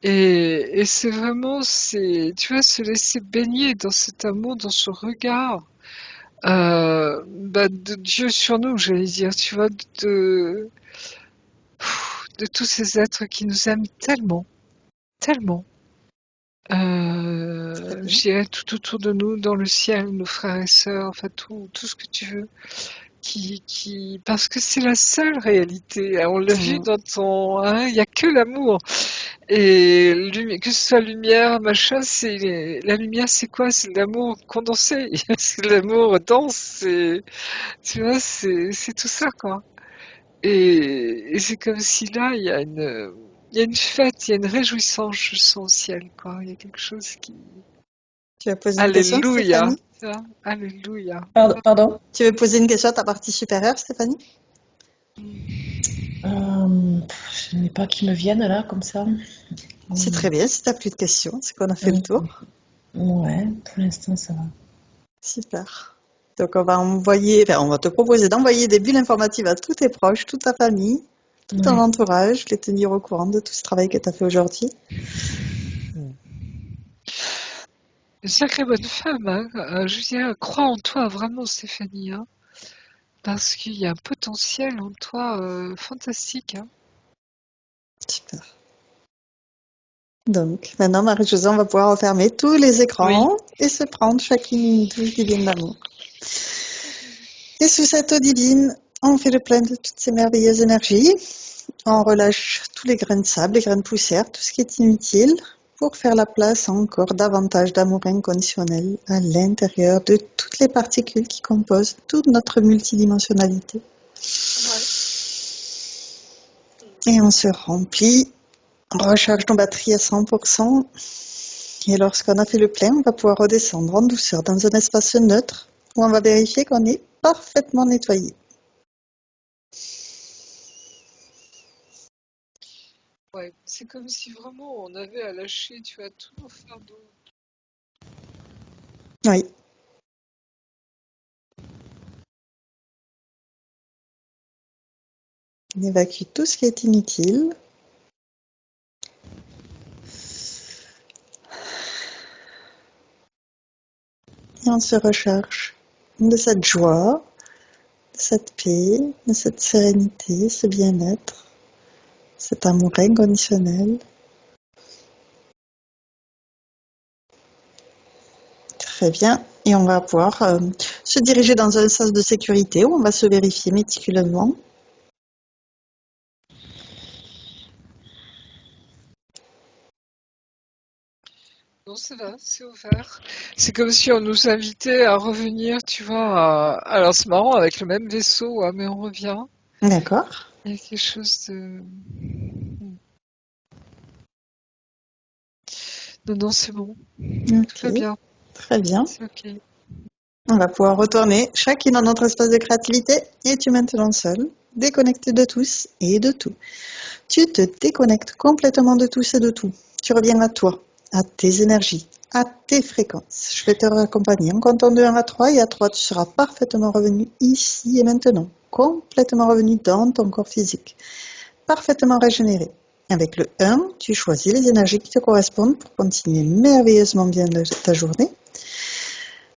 Et c'est vraiment, tu vois, se laisser baigner dans cet amour, dans ce regard de Dieu sur nous, j'allais dire, tu vois, de tous ces êtres qui nous aiment tellement, tellement. Très bien. Je dirais tout autour de nous, dans le ciel, nos frères et sœurs, enfin tout ce que tu veux, parce que c'est la seule réalité. On l'a vu dans ton, il y a que l'amour. Et que ce soit lumière, machin, la lumière, c'est quoi? C'est de l'amour condensé. C'est de l'amour dense. Tu vois, c'est tout ça, quoi. Et c'est comme si là, il y a une fête, il y a une réjouissance, je sens au ciel, quoi. Il y a quelque chose qui, Tu veux poser une question, alléluia, Stéphanie? tu vois, alléluia. Pardon? Tu veux poser une question à ta partie supérieure, Stéphanie? Je n'ai pas qui me viennent là, comme ça. C'est très bien, si tu n'as plus de questions, c'est qu'on a fait le tour. Ouais, pour l'instant, ça va. Super. Donc on va te proposer d'envoyer des bulles informatives à tous tes proches, toute ta famille, tout ton Ouais. entourage, les tenir au courant de tout ce travail que tu as fait aujourd'hui. Une sacrée bonne femme, hein. Je dirais, crois en toi vraiment, Stéphanie, hein, parce qu'il y a un potentiel en toi fantastique, hein. Super. Donc maintenant, Marie-Josée, on va pouvoir refermer tous les écrans et se prendre chacune une douche divine d'amour. Et sous cette eau divine, on fait le plein de toutes ces merveilleuses énergies. On relâche tous les grains de sable, les grains de poussière, tout ce qui est inutile, pour faire la place à encore davantage d'amour inconditionnel à l'intérieur de toutes les particules qui composent toute notre multidimensionnalité. Et on se remplit, on recharge nos batteries à 100%. Et lorsqu'on a fait le plein, on va pouvoir redescendre en douceur dans un espace neutre où on va vérifier qu'on est parfaitement nettoyé. Ouais, c'est comme si vraiment on avait à lâcher, tu vois, tous nos fardeaux. Oui. On évacue tout ce qui est inutile. Et on se recharge de cette joie, de cette paix, de cette sérénité, ce bien-être, cet amour inconditionnel. Très bien. Et on va pouvoir se diriger dans un sas de sécurité où on va se vérifier méticuleusement. Non, ça va, c'est ouvert. C'est comme si on nous invitait à revenir, tu vois. Alors c'est marrant, avec le même vaisseau, hein, mais on revient. D'accord. Il y a quelque chose de... Non, non, c'est bon. Tout va Ok. bien. Très bien. C'est ok. On va pouvoir retourner chacune dans notre espace de créativité. Et tu es maintenant seul, déconnecté de tous et de tout. Tu te déconnectes complètement de tous et de tout. Tu reviens à toi, à tes énergies, à tes fréquences. Je vais te raccompagner en comptant de 1 à 3 et à 3 tu seras parfaitement revenu ici et maintenant, complètement revenu dans ton corps physique, parfaitement régénéré. Avec le 1, tu choisis les énergies qui te correspondent pour continuer merveilleusement bien ta journée.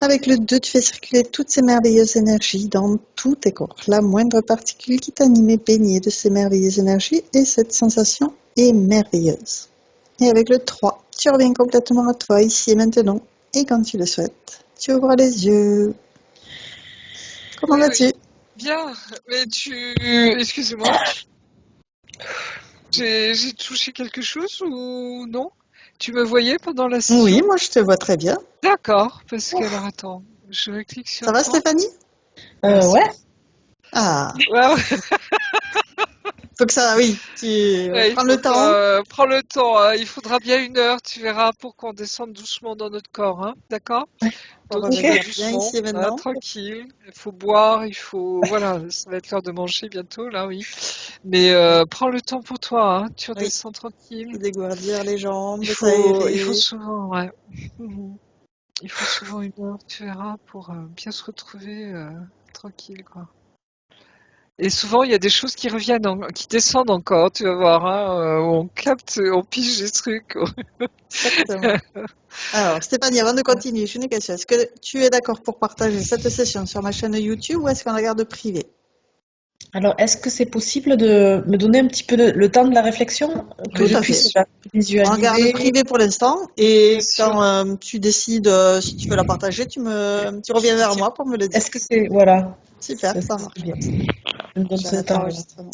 Avec le 2, tu fais circuler toutes ces merveilleuses énergies dans tous tes corps. La moindre particule qui t'anime est baignée de ces merveilleuses énergies et cette sensation est merveilleuse. Et avec le 3, tu reviens complètement à toi ici et maintenant. Et quand tu le souhaites, tu ouvres les yeux. Comment Oui, vas-tu? oui. Bien, mais excusez-moi, j'ai touché quelque chose ou non? Tu me voyais pendant la Oui, session? moi je te vois très bien. D'accord, parce que alors attends, je clique Ça sur va toi. Stéphanie? Ouais. Ah, Ouais, faut que ça, oui, tu ouais, prends le temps. prends le temps, hein. Il faudra bien 1 heure, tu verras, pour qu'on descende doucement dans notre corps, hein, d'accord? Pour Donc tu vas revenir bien doucement, ici et hein, maintenant. tranquille. Il faut boire, voilà, ça va être l'heure de manger bientôt, là, oui. Mais Oui, prends le temps pour toi, hein, tu oui. redescends tranquille. Se dégourdir les jambes, Il faut s'aérer. souvent, ouais. Mhm. Il faut souvent 1 heure, tu verras, pour bien se retrouver tranquille, quoi. Et souvent, il y a des choses qui reviennent, qui descendent encore, tu vas voir, hein, où on capte, on pige des trucs. Exactement. Alors, Stéphanie, avant de continuer, j'ai une question. Est-ce que tu es d'accord pour partager cette session sur ma chaîne YouTube ou est-ce qu'on la garde privée? Alors, est-ce que c'est possible de me donner un petit peu le temps de la réflexion, que Tout je à fait. puisse la On la garde visualiser? privée pour l'instant Bien et sûr. quand tu décides si tu veux la partager, tu reviens vers moi pour me le dire. Est-ce que c'est, voilà. Super, ça C'est marche. bien. Je me donne Je vais ce mettre temps-là. l'enregistrement.